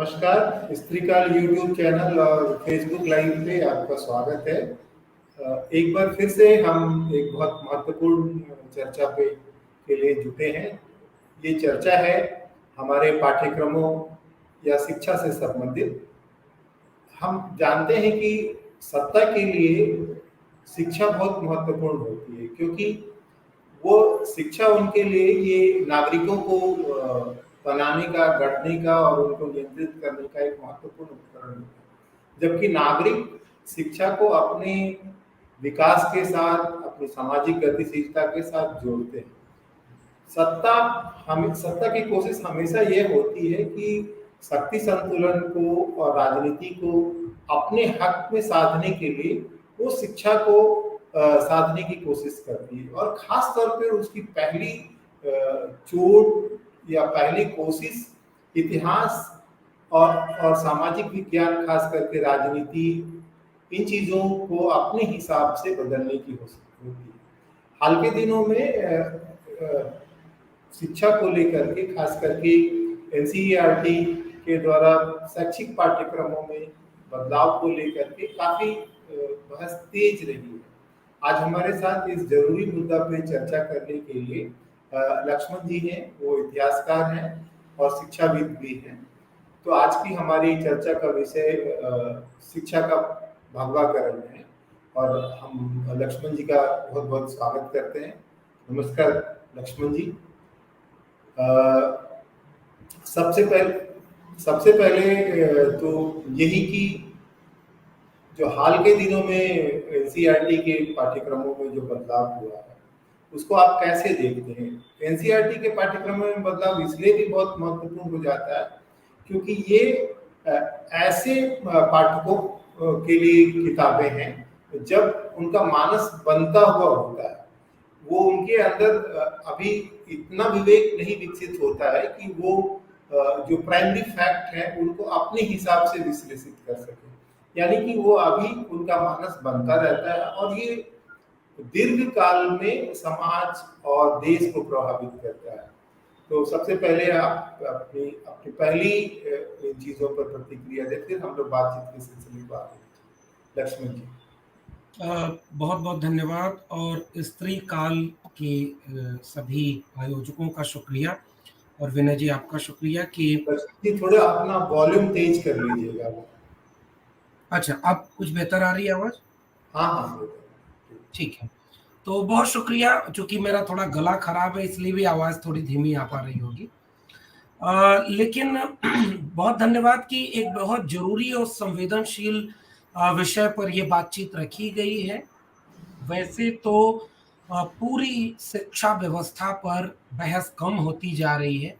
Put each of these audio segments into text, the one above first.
नमस्कार, स्त्रीकाल YouTube channel और Facebook live पे आपका स्वागत है। एक बार फिर से हम एक बहुत महत्वपूर्ण चर्चा के लिए जुटे हैं। ये चर्चा है हमारे पाठ्यक्रमों या शिक्षा से संबंधित। हम जानते हैं कि सत्ता के लिए शिक्षा बहुत महत्वपूर्ण होती है, क्योंकि वो शिक्षा उनके लिए ये नागरिकों को बनाने का, गढ़ने का और उनको नियंत्रित करने का एक महत्वपूर्ण उपकरण होता है। जबकि नागरिक शिक्षा को अपने विकास के साथ, अपनी सामाजिक गतिशीलता के साथ जोड़ते हैं। सत्ता की कोशिश हमेशा ये होती है कि शक्ति संतुलन को और राजनीति को अपने हक में साधने के लिए वो शिक्षा को साधने की कोशिश करती है, और खास तौर पर उसकी पहली चोट या पहली कोशिश इतिहास और सामाजिक विज्ञान, खास करके राजनीति, इन चीजों को अपने हिसाब से बदलने की होती है। हाल के दिनों में शिक्षा को लेकर के, खास करके एनसीईआरटी के द्वारा शैक्षिक पाठ्यक्रमों में बदलाव को लेकर के काफी बहस तेज रही है। आज हमारे साथ इस जरूरी मुद्दा पे चर्चा करने के लिए लक्ष्मण जी हैं। वो इतिहासकार हैं और शिक्षाविद भी हैं। तो आज की हमारी चर्चा का विषय शिक्षा का भगवाकरण है, और हम लक्ष्मण जी का बहुत बहुत स्वागत करते हैं। नमस्कार लक्ष्मण जी। सबसे पहले तो यही कि जो हाल के दिनों में एनसीईआरटी के पाठ्यक्रमों में जो बदलाव हुआ है, उसको आप कैसे देखते हैं? एनसीईआरटी के पाठ्यक्रमों में बदलाव इसलिए भी बहुत महत्वपूर्ण हो जाता है क्योंकि ये ऐसे पाठकों के लिए किताबें हैं जब उनका मानस बनता हुआ होता है। वो उनके अंदर अभी इतना विवेक नहीं विकसित होता है कि वो जो प्राइमरी फैक्ट है उनको अपने हिसाब से विश्लेषित कर सके। यानी कि वो अभी उनका मानस बनता रहता है, और ये दीर्घ काल में समाज और देश को प्रभावित करता है। तो सबसे पहले आप अपनी पहली इन चीजों पर प्रतिक्रिया दें, फिर हम लोग बातचीत के सिलसिले को आगे। लक्ष्मण जी। बहुत बहुत धन्यवाद, और स्त्री काल के सभी आयोजकों का शुक्रिया, और विनय जी आपका शुक्रिया कि थोड़ा अपना वॉल्यूम तेज कर लीजिएगा। अच्छा, अब कुछ बेहतर आ रही है आवाज? हाँ, ठीक है। तो बहुत शुक्रिया, चूंकि मेरा थोड़ा गला खराब है इसलिए भी आवाज थोड़ी धीमी आ पा रही होगी, लेकिन बहुत धन्यवाद कि एक बहुत जरूरी और संवेदनशील विषय पर यह बातचीत रखी गई है। वैसे तो पूरी शिक्षा व्यवस्था पर बहस कम होती जा रही है।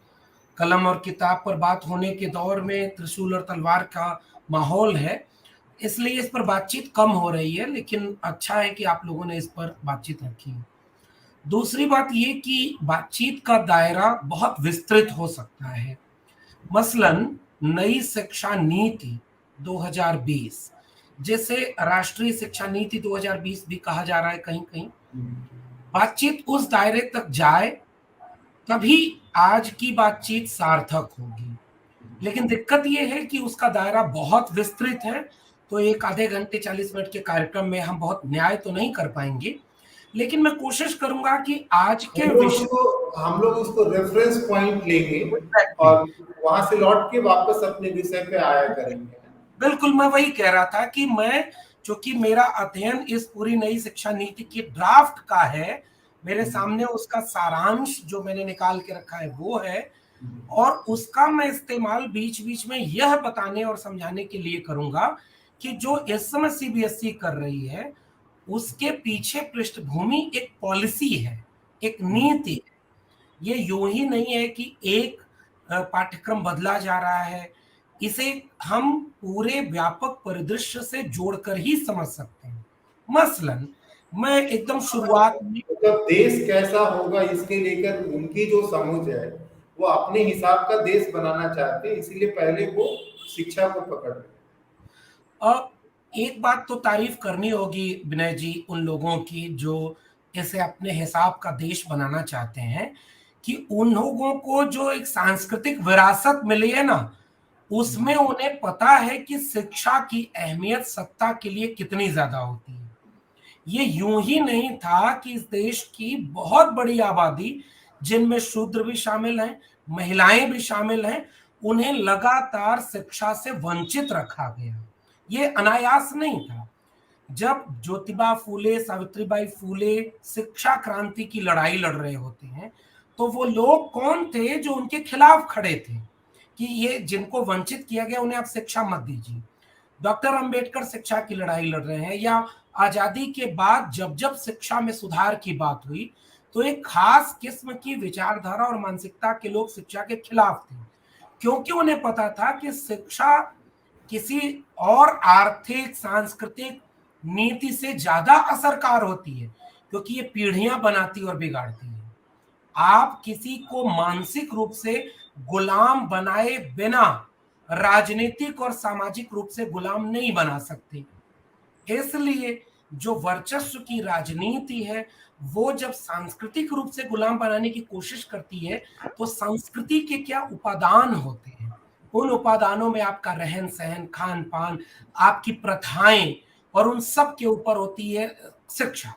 कलम और किताब पर बात होने के दौर में त्रिशूल और तलवार का माहौल है, इसलिए इस पर बातचीत कम हो रही है, लेकिन अच्छा है कि आप लोगों ने इस पर बातचीत रखी है। दूसरी बात ये कि बातचीत का दायरा बहुत विस्तृत हो सकता है। मसलन नई शिक्षा नीति 2020, जिसे राष्ट्रीय शिक्षा नीति 2020 भी कहा जा रहा है कहीं कहीं, बातचीत उस दायरे तक जाए तभी आज की बातचीत सार्थक होगी। लेकिन दिक्कत यह है कि उसका दायरा बहुत विस्तृत है, तो एक आधे घंटे 40 मिनट के कार्यक्रम में हम बहुत न्याय तो नहीं कर पाएंगे, लेकिन मैं कोशिश करूंगा कि आज के विषय हम लोग उसको रेफरेंस पॉइंट लेंगे और वहां से लौट के वापस अपने विषय पे आया करेंगे। बिल्कुल, मैं वही कह रहा था कि चूंकि मेरा अध्ययन इस पूरी नई शिक्षा नीति की ड्राफ्ट का है, मेरे सामने उसका सारांश जो मैंने निकाल के रखा है वो है, और उसका मैं इस्तेमाल बीच बीच में यह बताने और समझाने के लिए करूंगा कि जो इस समय सीबीएसई कर रही है उसके पीछे पृष्ठभूमि एक पॉलिसी है, एक नीति है। ये यूं ही नहीं है कि एक पाठ्यक्रम बदला जा रहा है, इसे हम पूरे व्यापक परिदृश्य से जोड़कर ही समझ सकते हैं। मसलन मैं एकदम शुरुआत में मतलब देश कैसा होगा इसके लेकर उनकी जो समझ है, वो अपने हिसाब का देश बनाना चाहते हैं, इसीलिए पहले वो शिक्षा को पकड़ रहे। अब एक बात तो तारीफ करनी होगी विनय जी उन लोगों की जो इसे अपने हिसाब का देश बनाना चाहते हैं, कि उन लोगों को जो एक सांस्कृतिक विरासत मिली है ना, उसमें उन्हें पता है कि शिक्षा की अहमियत सत्ता के लिए कितनी ज्यादा होती है। ये यूं ही नहीं था कि इस देश की बहुत बड़ी आबादी, जिनमें शूद्र भी शामिल हैं, महिलाएं भी शामिल हैं, उन्हें लगातार शिक्षा से वंचित रखा गया। ये अनायास नहीं था। जब ज्योतिबा फूले, सावित्रीबाई फूले शिक्षा क्रांति की लड़ाई लड़ रहे होते हैं, तो वो लोग कौन थे जो उनके खिलाफ खड़े थे कि ये जिनको वंचित किया गया उन्हें आप शिक्षा मत दीजिए। डॉक्टर अंबेडकर शिक्षा की लड़ाई लड़ रहे हैं, या आजादी के बाद जब जब शिक्षा में सुधार की बात हुई तो एक खास किस्म की विचारधारा और मानसिकता के लोग शिक्षा के खिलाफ थे, क्योंकि उन्हें पता था कि शिक्षा किसी और आर्थिक सांस्कृतिक नीति से ज्यादा असरकार होती है, क्योंकि ये पीढ़ियां बनाती और बिगाड़ती है। आप किसी को मानसिक रूप से गुलाम बनाए बिना राजनीतिक और सामाजिक रूप से गुलाम नहीं बना सकते। इसलिए जो वर्चस्व की राजनीति है, वो जब सांस्कृतिक रूप से गुलाम बनाने की कोशिश करती है, तो संस्कृति के क्या उपादान होते हैं, उन उपादानों में आपका रहन सहन, खान पान, आपकी प्रथाएं, और उन सब के ऊपर होती है शिक्षा।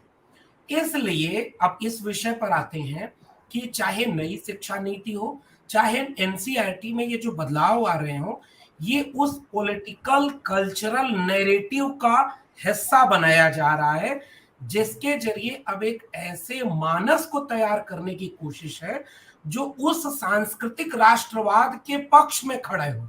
इसलिए अब इस विषय पर आते हैं कि चाहे नई शिक्षा नीति हो, चाहे एनसीईआरटी में ये जो बदलाव आ रहे हो, ये उस पॉलिटिकल कल्चरल नैरेटिव का हिस्सा बनाया जा रहा है, जिसके जरिए अब एक ऐसे मानस को तैयार करने की कोशिश है जो उस सांस्कृतिक राष्ट्रवाद के पक्ष में खड़े हो।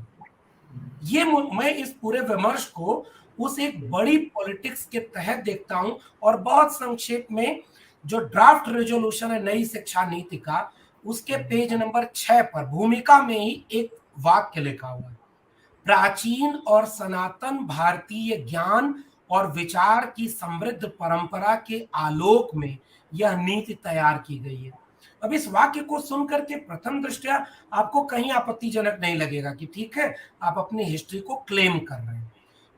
ये मैं इस पूरे विमर्श को उस एक बड़ी पॉलिटिक्स के तहत देखता हूं, और बहुत संक्षेप में जो ड्राफ्ट रेजोल्यूशन है नई शिक्षा नीति का, उसके पेज नंबर 6 पर भूमिका में ही एक वाक्य लिखा हुआ है: प्राचीन और सनातन भारतीय ज्ञान और विचार की समृद्ध परंपरा के आलोक में यह नीति तैयार की गई है। अब इस वाक्य को सुनकर के प्रथम दृष्टया आपको कहीं आपत्तिजनक नहीं लगेगा कि ठीक है, आप अपनी हिस्ट्री को क्लेम कर रहे हैं।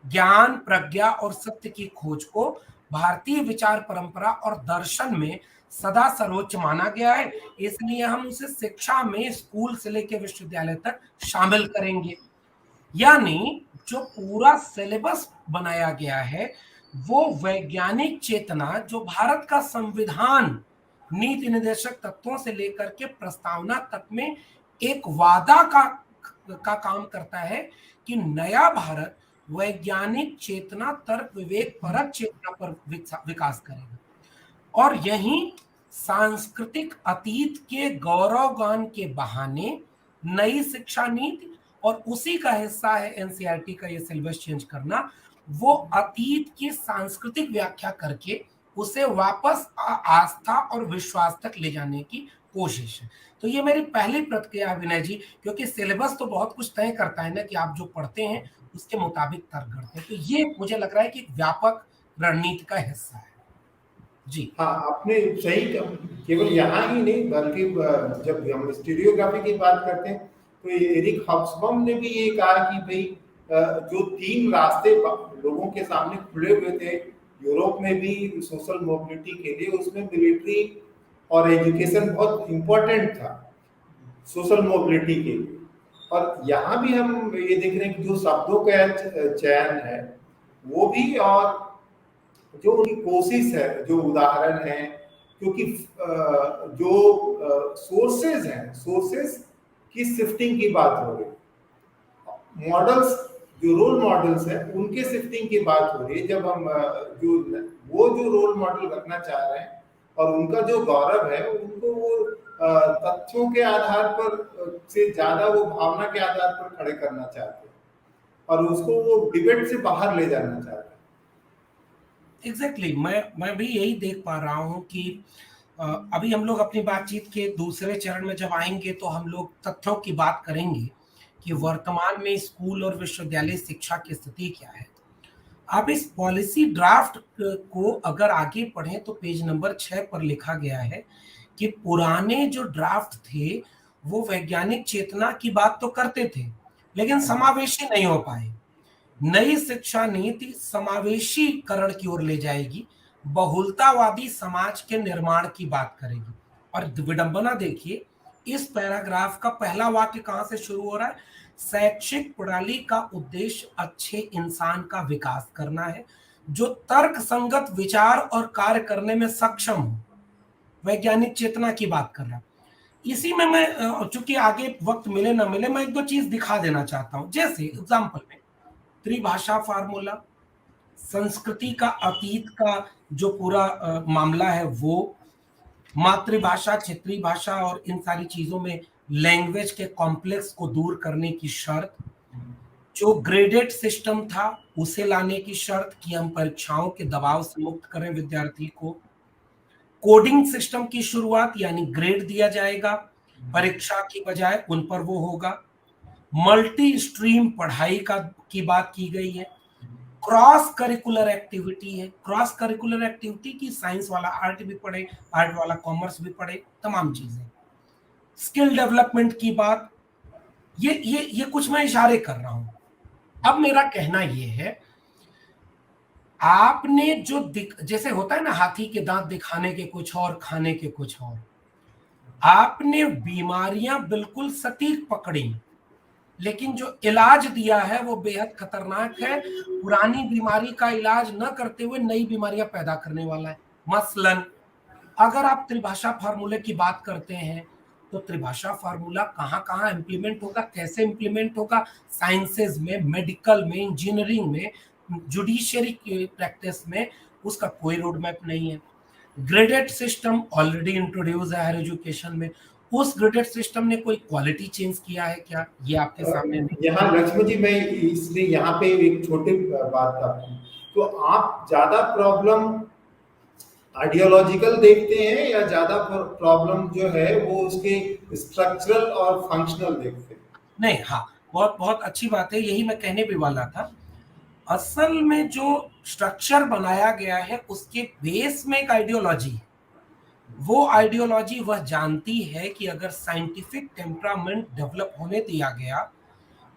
ज्ञान, प्रज्ञा और सत्य की खोज को भारतीय विचार परंपरा और दर्शन में सदा सर्वोच्च माना गया है, इसलिए हम उसे शिक्षा में स्कूल से लेकर विश्वविद्यालय तक शामिल करेंगे। यानी जो पूरा सिलेबस बनाया गया है, वो वैज्ञानिक चेतना जो भारत का संविधान नीति निर्देशक तत्वों से लेकर के प्रस्तावना तक में एक वादा का काम करता है कि नया भारत वैज्ञानिक चेतना, तर्क, विवेक परक चेतना पर विकास करेगा। और यही सांस्कृतिक अतीत के गौरवगान के बहाने नई शिक्षा नीति, और उसी का हिस्सा है एनसीईआरटी का ये सिलेबस चेंज करना, वो अतीत की सांस्कृतिक व्याख्या करके उसे वापस आस्था और विश्वास तक ले जाने की कोशिश है। तो ये मेरी पहली प्रतिक्रिया विनय जी, क्योंकि सिलेबस तो बहुत कुछ तय करता है ना कि आप जो पढ़ते हैं उसके मुताबिक तर्क करते हैं, तो ये मुझे लग रहा है कि व्यापक रणनीति का हिस्सा है। जी हाँ, आपने सही केवल यहाँ ही नहीं बल्कि जब हम स्टीरियोग्राफी की बात करते हैं तो एरिक हॉब्सबॉम ने भी ये कहा कि भाई जो 3 रास्ते लोगों के सामने खुले हुए थे यूरोप में भी सोशल मोबिलिटी के लिए, उसमें मिलिट्री और एजुकेशन बहुत इम्पोर्टेंट था सोशल मोबिलिटी के लिए। और यहाँ भी हम ये देख रहे हैं कि जो शब्दों का चयन है वो भी, और जो उनकी कोशिश है, जो उदाहरण है, क्योंकि जो सोर्सेज हैं, सोर्सेज की शिफ्टिंग की बात हो रही, मॉडल्स जो रोल मॉडल्स हैं उनके शिफ्टिंग की बात हो रही है। जब हम जो रोल मॉडल रखना चाह रहे हैं और उनका जो गौरव है उनको वो तथ्यों के आधार पर से ज्यादा वो भावना के आधार पर खड़े करना चाहते हैं और उसको वो डिबेट से बाहर ले जाना चाहते हैं। एग्जैक्टली मैं भी यही देख पा रहा हूँ कि अभी हम लोग अपनी बातचीत के दूसरे चरण में जब आएंगे तो हम लोग तथ्यों की बात करेंगे कि वर्तमान में स्कूल और विश्वविद्यालय शिक्षा की स्थिति क्या है। आप इस पॉलिसी ड्राफ्ट को अगर आगे पढ़ें तो पेज नंबर 6 पर लिखा गया है कि पुराने जो ड्राफ्ट थे वो वैज्ञानिक चेतना की बात तो करते थे, लेकिन समावेशी नहीं हो पाए। नई शिक्षा नीति समावेशीकरण की ओर ले जाएगी, बहुलतावादी समाज के निर्माण की बात करेगी। और विडंबना देखिए, इस पैराग्राफ का पहला वाक्य कहां से शुरू हो रहा है? शैक्षिक प्रणाली का उद्देश्य अच्छे इंसान का विकास करना है, जो तर्क संगत विचार और कार्य करने में सक्षम हो, वैज्ञानिक चेतना की बात कर रहा हूं। इसी में मैं चूंकि आगे वक्त मिले ना मिले, मैं एक दो चीज दिखा देना चाहता हूं। जैसे एग्जाम्पल में त्रिभाषा फार्मूला, संस्कृति का अतीत का जो पूरा मामला है, वो मातृभाषा, क्षेत्रीय भाषा और इन सारी चीजों में लैंग्वेज के कॉम्प्लेक्स को दूर करने की शर्त, जो ग्रेडेड सिस्टम था उसे लाने की शर्त कि हम परीक्षाओं के दबाव से मुक्त करें विद्यार्थी को, कोडिंग सिस्टम की शुरुआत यानी ग्रेड दिया जाएगा परीक्षा की बजाय उन पर वो होगा, मल्टी स्ट्रीम पढ़ाई का की बात की गई है, क्रॉस करिकुलर एक्टिविटी है, क्रॉस करिकुलर एक्टिविटी की साइंस वाला आर्ट भी पढ़े, आर्ट वाला कॉमर्स भी पढ़े, तमाम चीजें, स्किल डेवलपमेंट की बात, ये कुछ मैं इशारे कर रहा हूं। अब मेरा कहना ये है, आपने जो जैसे होता है ना, हाथी के दांत दिखाने के कुछ और, खाने के कुछ और, आपने बीमारियां बिल्कुल सटीक पकड़ी, लेकिन जो इलाज दिया है वो बेहद खतरनाक है, पुरानी बीमारी का इलाज न करते हुए नई बीमारियां पैदा करने वाला है। मसलन अगर आप त्रिभाषा फार्मूले की बात करते हैं, तो त्रिभाषा फार्मूला कहां कहां इंप्लीमेंट होगा, कैसे इंप्लीमेंट होगा, साइंसेज में, मेडिकल में, इंजीनियरिंग में, जुडिशियरी की प्रैक्टिस में, उसका कोई रोड मैप नहीं है। ग्रेडेड सिस्टम ऑलरेडी इंट्रोड्यूस है हायर एजुकेशन में, उस ग्रेडेड सिस्टम ने कोई क्वालिटी चेंज किया है क्या, ये आपके सामने नहीं। यहाँ लक्ष्मण जी, मैं इसलिए यहाँ पे एक छोटी बात आपकी, तो आप ज्यादा प्रॉब्लम आइडियोलॉजिकल देखते हैं या ज्यादा प्रॉब्लम जो है वो उसके स्ट्रक्चरल और फंक्शनल देखते हैं? नहीं, हाँ, बहुत बहुत अच्छी बात है, यही मैं कहने भी वाला था। असल में जो स्ट्रक्चर बनाया गया है उसके बेस में एक आइडियोलॉजी है। वो आइडियोलॉजी वह जानती है कि अगर साइंटिफिक टेम्परामेंट डेवलप होने दिया गया,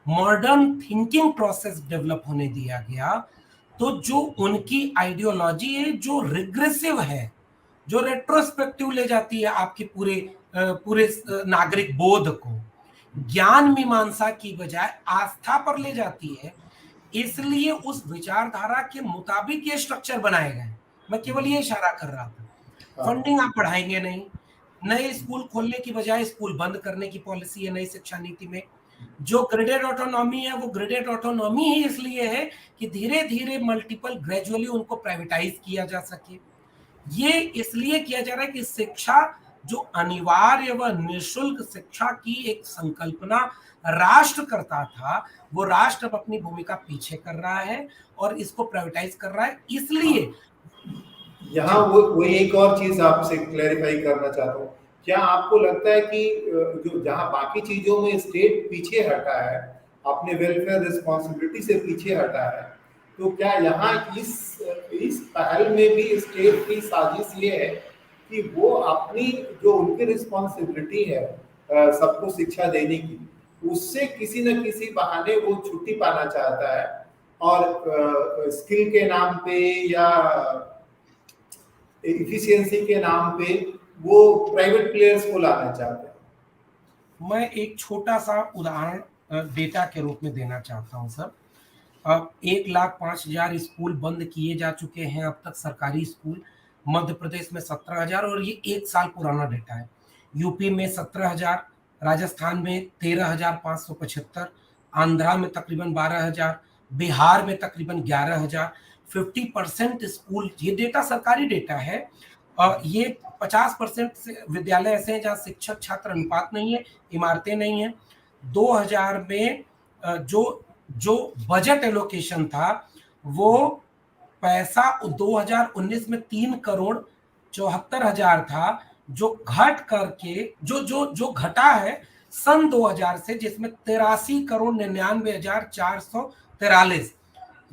मॉडर्न थिंकिंग प्रोसेस डेवलप होने दिया गया, तो जो उनकी आइडियोलॉजी है जो रिग्रेसिव है, जो रेट्रोस्पेक्टिव ले जाती है आपके पूरे पूरे नागरिक बोध को, ज्ञान मीमांसा की बजाय आस्था पर ले जाती है, इसलिए उस विचारधारा के मुताबिक ये स्ट्रक्चर बनाए गए। मैं केवल ये इशारा कर रहा था। फंडिंग आप बढ़ाएंगे नहीं, नए स्कूल खोलने की बजाय स्कूल बंद करने की पॉलिसी है नई शिक्षा नीति में। जो ग्रेडेड ऑटोनॉमी है वो ग्रेडेड ऑटोनॉमी ही इसलिए है कि धीरे धीरे मल्टीपल ग्रेजुअली उनको प्राइवेटाइज किया जा सके। ये इसलिए किया जा रहा है कि शिक्षा जो अनिवार्य व निःशुल्क शिक्षा की एक संकल्पना राष्ट्र करता था, वो राष्ट्र अब अपनी भूमिका पीछे कर रहा है और इसको प्राइवेटाइज कर रहा है। इसलिए यहाँ वो एक और चीज आपसे क्लैरिफाई करना चाहता हूँ, क्या आपको लगता है कि जो जहाँ बाकी चीजों में स्टेट पीछे हटा है, अपने वेलफेयर रिस्पॉन्सिबिलिटी से पीछे हटा है, तो क्या यहाँ इस पहल में भी स्टेट की साजिश ये है कि वो अपनी जो उनकी रिस्पॉन्सिबिलिटी है सबको शिक्षा देने की, उससे किसी न किसी बहाने वो छुट्टी पाना चाहता है और स्किल के नाम पे या इफिशियंसी के नाम पे वो प्राइवेट प्लेयर्स को लाना चाहते हैं? मैं एक छोटा सा उदाहरण डेटा के रूप में देना चाहता हूं सर। अब 1,05,000 स्कूल बंद किए जा चुके हैं अब तक, सरकारी स्कूल। मध्य प्रदेश में 17,000, और ये 1 साल पुराना डेटा है। यूपी में 17,000, राजस्थान में 13,575, आंध्रा में तकरीबन 12,000, बिहार में तकरीबन 11,000। 50% स्कूल, ये डेटा सरकारी डेटा है, और ये 50% विद्यालय ऐसे हैं जहाँ शिक्षक छात्र अनुपात नहीं है, इमारतें नहीं है। 2000 में जो बजट एलोकेशन था, वो पैसा 2019 में 3,74,00,000 था, जो घट करके जो घटा है सन 2000 से, जिसमें 83,99,443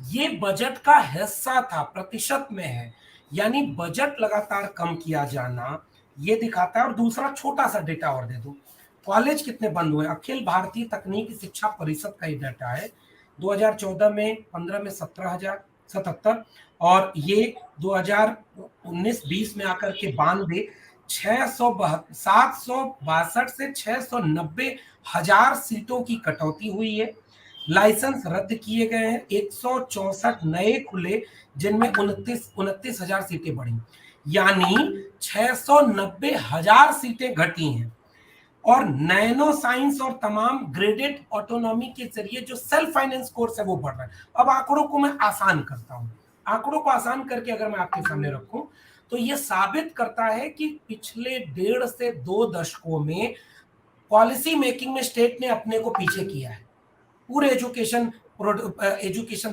ये बजट का हिस्सा था, प्रतिशत में है। यानी बजट लगातार कम किया जाना ये दिखाता है। और दूसरा छोटा सा डेटा और दे दूं, कॉलेज कितने बंद हुए। अखिल भारतीय तकनीकी शिक्षा परिषद का ये डाटा है। 2014 में 15 में 17,077, और ये 2019-20 में आकर के 92, 762 से 690,000 सीटों की कटौती हुई है। लाइसेंस रद्द किए गए हैं, 164 नए खुले, जिनमें 29,000 सीटें बढ़ी, यानी 690,000 सीटें घटी हैं। और नैनो साइंस और तमाम ग्रेडेड ऑटोनॉमी के जरिए जो सेल्फ फाइनेंस कोर्स है वो बढ़ रहा है। अब आंकड़ों को मैं आसान करता हूं, आंकड़ों को आसान करके अगर मैं आपके सामने रखूं तो ये साबित करता है कि पिछले 1.5 से 2 दशकों में पॉलिसी मेकिंग में स्टेट ने अपने को पीछे किया है पूरे एजुकेशन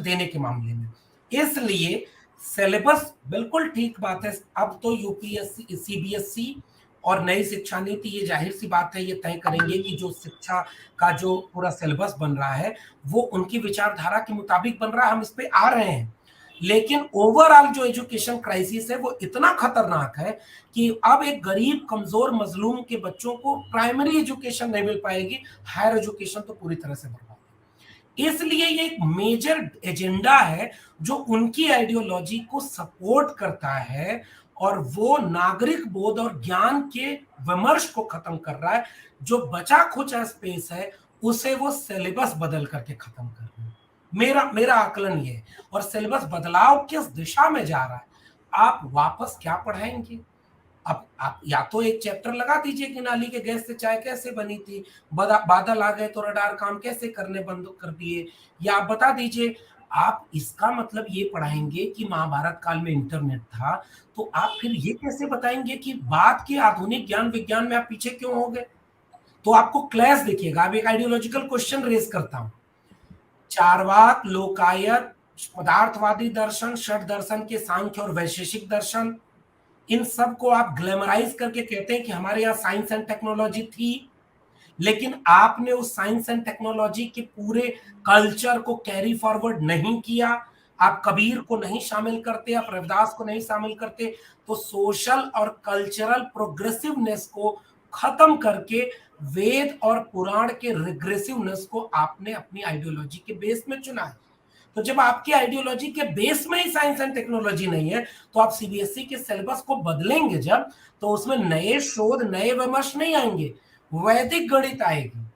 देने के मामले में। इसलिए सिलेबस बिल्कुल ठीक बात है। अब तो यूपीएससी, सीबीएसई और नई शिक्षा नीति, ये जाहिर सी बात है, ये तय करेंगे कि जो शिक्षा का जो पूरा सिलेबस बन रहा है वो उनकी विचारधारा के मुताबिक बन रहा है। हम इस पे आ रहे हैं, लेकिन ओवरऑल जो एजुकेशन क्राइसिस है वो इतना खतरनाक है कि अब एक गरीब कमजोर मजलूम के बच्चों को प्राइमरी एजुकेशन नहीं मिल पाएगी, हायर एजुकेशन तो पूरी तरह से बर्बाद। इसलिए ये एक मेजर एजेंडा है जो उनकी आइडियोलॉजी को सपोर्ट करता है और वो नागरिक बोध और ज्ञान के विमर्श को खत्म कर रहा है। जो बचा खुचा स्पेस है उसे वो सिलेबस बदल करके खत्म कर रहा है। मेरा आकलन ये है। और सिलेबस बदलाव किस दिशा में जा रहा है, आप वापस क्या पढ़ाएंगे? अब आप या तो एक चैप्टर लगा दीजिए कि नाली के गैस से चाय कैसे बनी थी, बादल आ गए तो रडार काम कैसे करने बंद कर दिए, या आप बता दीजिए। आप इसका मतलब ये पढ़ाएंगे कि महाभारत काल में इंटरनेट था, तो आप फिर ये कैसे बताएंगे कि बाद के आधुनिक ज्ञान विज्ञान में आप पीछे क्यों हो गए? तो आपको क्लैश दिखेगा। अब एक आइडियोलॉजिकल क्वेश्चन रेज करता हूं। चारवाक, लोकायत, पदार्थवादी दर्शन, षट दर्शन के सांख्य और वैशेषिक दर्शन, इन सब को आप ग्लैमराइज करके कहते हैं कि हमारे यहाँ साइंस एंड टेक्नोलॉजी थी, लेकिन आपने उस साइंस एंड टेक्नोलॉजी के पूरे कल्चर को कैरी फॉरवर्ड नहीं किया। आप कबीर को नहीं शामिल करते, आप रविदास को नहीं शामिल करते, तो सोशल और कल्चरल प्रोग्रेसिवनेस को खत्म करके वेद और पुराण के रिग्रेसिवनेस को आपने अपनी आइडियोलॉजी के बेस में चुना है। तो जब आपकी आइडियोलॉजी के बेस में ही साइंस एंड टेक्नोलॉजी नहीं है, तो आप सीबीएसई के सिलेबस को बदलेंगे जब, तो उसमें नए शोध, नए विमर्श नहीं आएंगे, वैदिक गणित आएगी।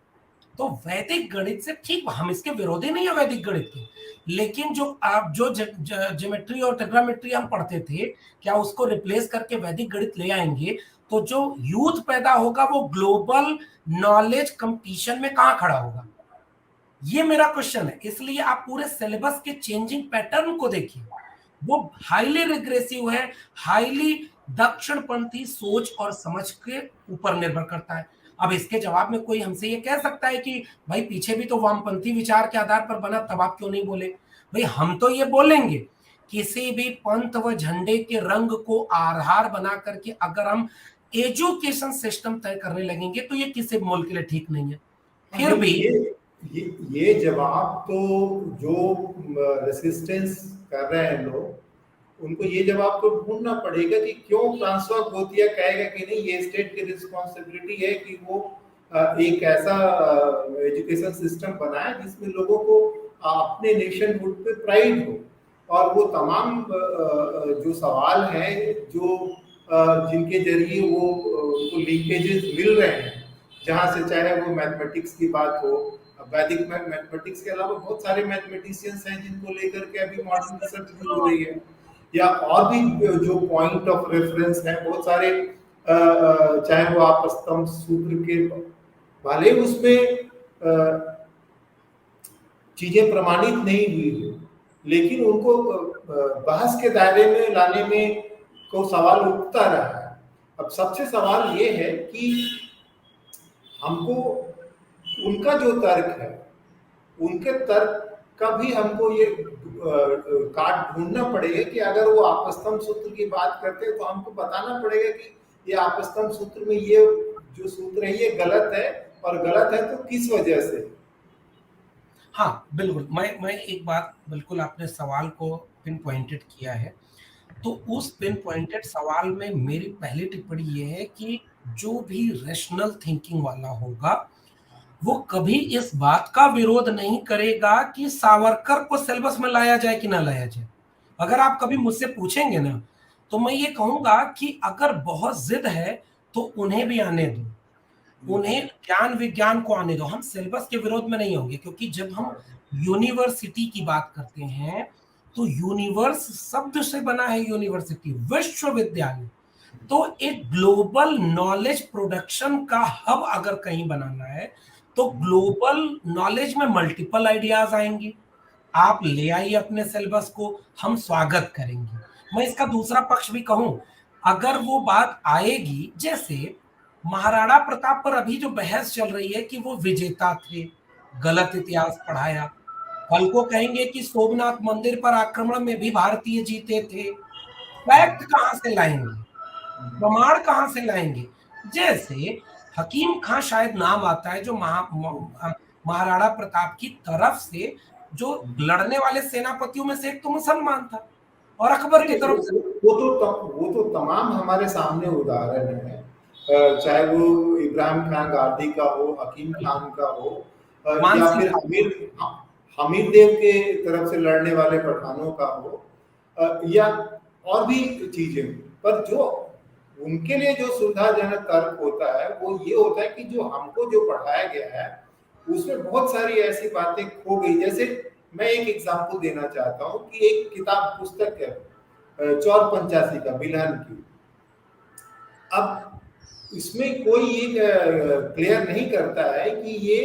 तो वैदिक गणित से, ठीक, हम इसके विरोधी नहीं है वैदिक गणित के, लेकिन जो आप जो ज्योमेट्री और ट्रिग्नोमेट्री हम पढ़ते थे, क्या उसको रिप्लेस करके वैदिक गणित ले आएंगे तो जो यूथ पैदा होगा वो ग्लोबल नॉलेज कंपटीशन में कहां खड़ा होगा? ये मेरा क्वेश्चन है। इसलिए आप पूरे सिलेबस के चेंजिंग पैटर्न को देखिए, वो हाईली रिग्रेसिव है, हाईली दक्षिणपंथी सोच और समझ के ऊपर निर्भर करता है। अब इसके जवाब में कोई हमसे ये कह सकता है कि भाई पीछे भी तो वामपंथी विचार के आधार पर बना, तब आप क्यों नहीं बोले? भाई हम तो ये बोलेंगे, किसी भी पंथ व झंडे के रंग को आधार बना करके अगर हम एजुकेशन सिस्टम तय करने लगेंगे तो ये किसी मुल्क के लिए ठीक नहीं है। फिर भी ये जवाब तो जो रेसिस्टेंस कर रहे हैं लोग, उनको ये जवाब तो ढूंढना पड़ेगा कि क्यों फ्रांसवा गोतिया कहेगा कि नहीं, ये स्टेट की रिस्पॉन्सिबिलिटी है कि वो एक ऐसा एजुकेशन सिस्टम बनाए जिसमें लोगों को अपने नेशनहुड पे प्राइड हो। और वो तमाम जो सवाल हैं जो जिनके जरिए वो उनको लिंकेजेस मिल रहे हैं, जहाँ से चाहे वो मैथमेटिक्स की बात हो, वैदिक मैथमेटिक्स के अलावा बहुत सारे मैथमेटिशियंस हैं जिनको लेकर के अभी मॉडर्न रिसर्च भी हो रही है, या और भी जो पॉइंट ऑफ रेफरेंस है बहुत सारे, चाहे वो आपस्तंभ सूत्र के, भले उसमें चीजें प्रमाणित नहीं हुई हो, लेकिन उनको बहस के दायरे में लाने में को सवाल उठता रहा है। अब सबसे सवाल ये है कि हमको उनका जो तर्क है, उनके तर्क का भी हमको ये काट ढूंढना पड़ेगा कि अगर वो आपस्तंभ सूत्र की बात करते हैं तो हमको बताना पड़ेगा कि ये आपस्तंभ सूत्र में ये जो सूत्र है ये गलत है, और गलत है तो किस वजह से। हाँ बिल्कुल, मैं एक बात, बिल्कुल आपने सवाल को पिन पॉइंटेड किया है। तो उस पिन पॉइंटेड सवाल में मेरी पहली टिप्पणी ये है कि जो भी रैशनल थिंकिंग वाला होगा वो कभी इस बात का विरोध नहीं करेगा कि सावरकर को सिलेबस में लाया जाए कि ना लाया जाए। अगर आप कभी मुझसे पूछेंगे ना, तो मैं ये कहूंगा कि अगर बहुत जिद है तो उन्हें भी आने दो, उन्हें ज्ञान विज्ञान को आने दो। हम सिलेबस के विरोध में नहीं होंगे, क्योंकि जब हम यूनिवर्सिटी की बात करते हैं तो यूनिवर्स शब्द से बना है यूनिवर्सिटी, विश्वविद्यालय। तो एक ग्लोबल नॉलेज प्रोडक्शन का हब अगर कहीं बनाना है तो ग्लोबल नॉलेज में मल्टीपल आइडियाज आएंगे। आप ले आइए अपने सिलेबस को, हम स्वागत करेंगे। मैं इसका दूसरा पक्ष भी कहूं, अगर वो बात आएगी, जैसे महाराणा प्रताप पर अभी जो बहस चल रही है कि वो विजेता थे, गलत इतिहास पढ़ाया, कल को कहेंगे कि सोमनाथ मंदिर पर आक्रमण में भी भारतीय जीते थे, फैक्ट कहां से लाएंगे, प्रमाण कहां से लाएंगे? जैसे हकीम खां शायद नाम आता है, जो महाराणा प्रताप की तरफ से जो लड़ने वाले सेनापतियों में से एक तो मुसलमान था, और अकबर की तरफ से वो तो तमाम हमारे सामने उदाहरण है, चाहे वो इब्राहिम खान गांधी का हो, हकीम खान का हो, या फिर हमीर देव के तरफ से लड़ने वाले पठानों का हो, या और भी चीजें। पर जो उनके लिए जो सुविधाजनक तर्क होता है वो ये होता है कि जो हमको जो पढ़ाया गया है उसमें बहुत सारी ऐसी बातें खो गई। जैसे मैं एक एग्जांपल देना चाहता हूँ कि एक किताब पुस्तक है चौर पंचासी का, बिलहन की। अब इसमें कोई ये क्लियर नहीं करता है कि ये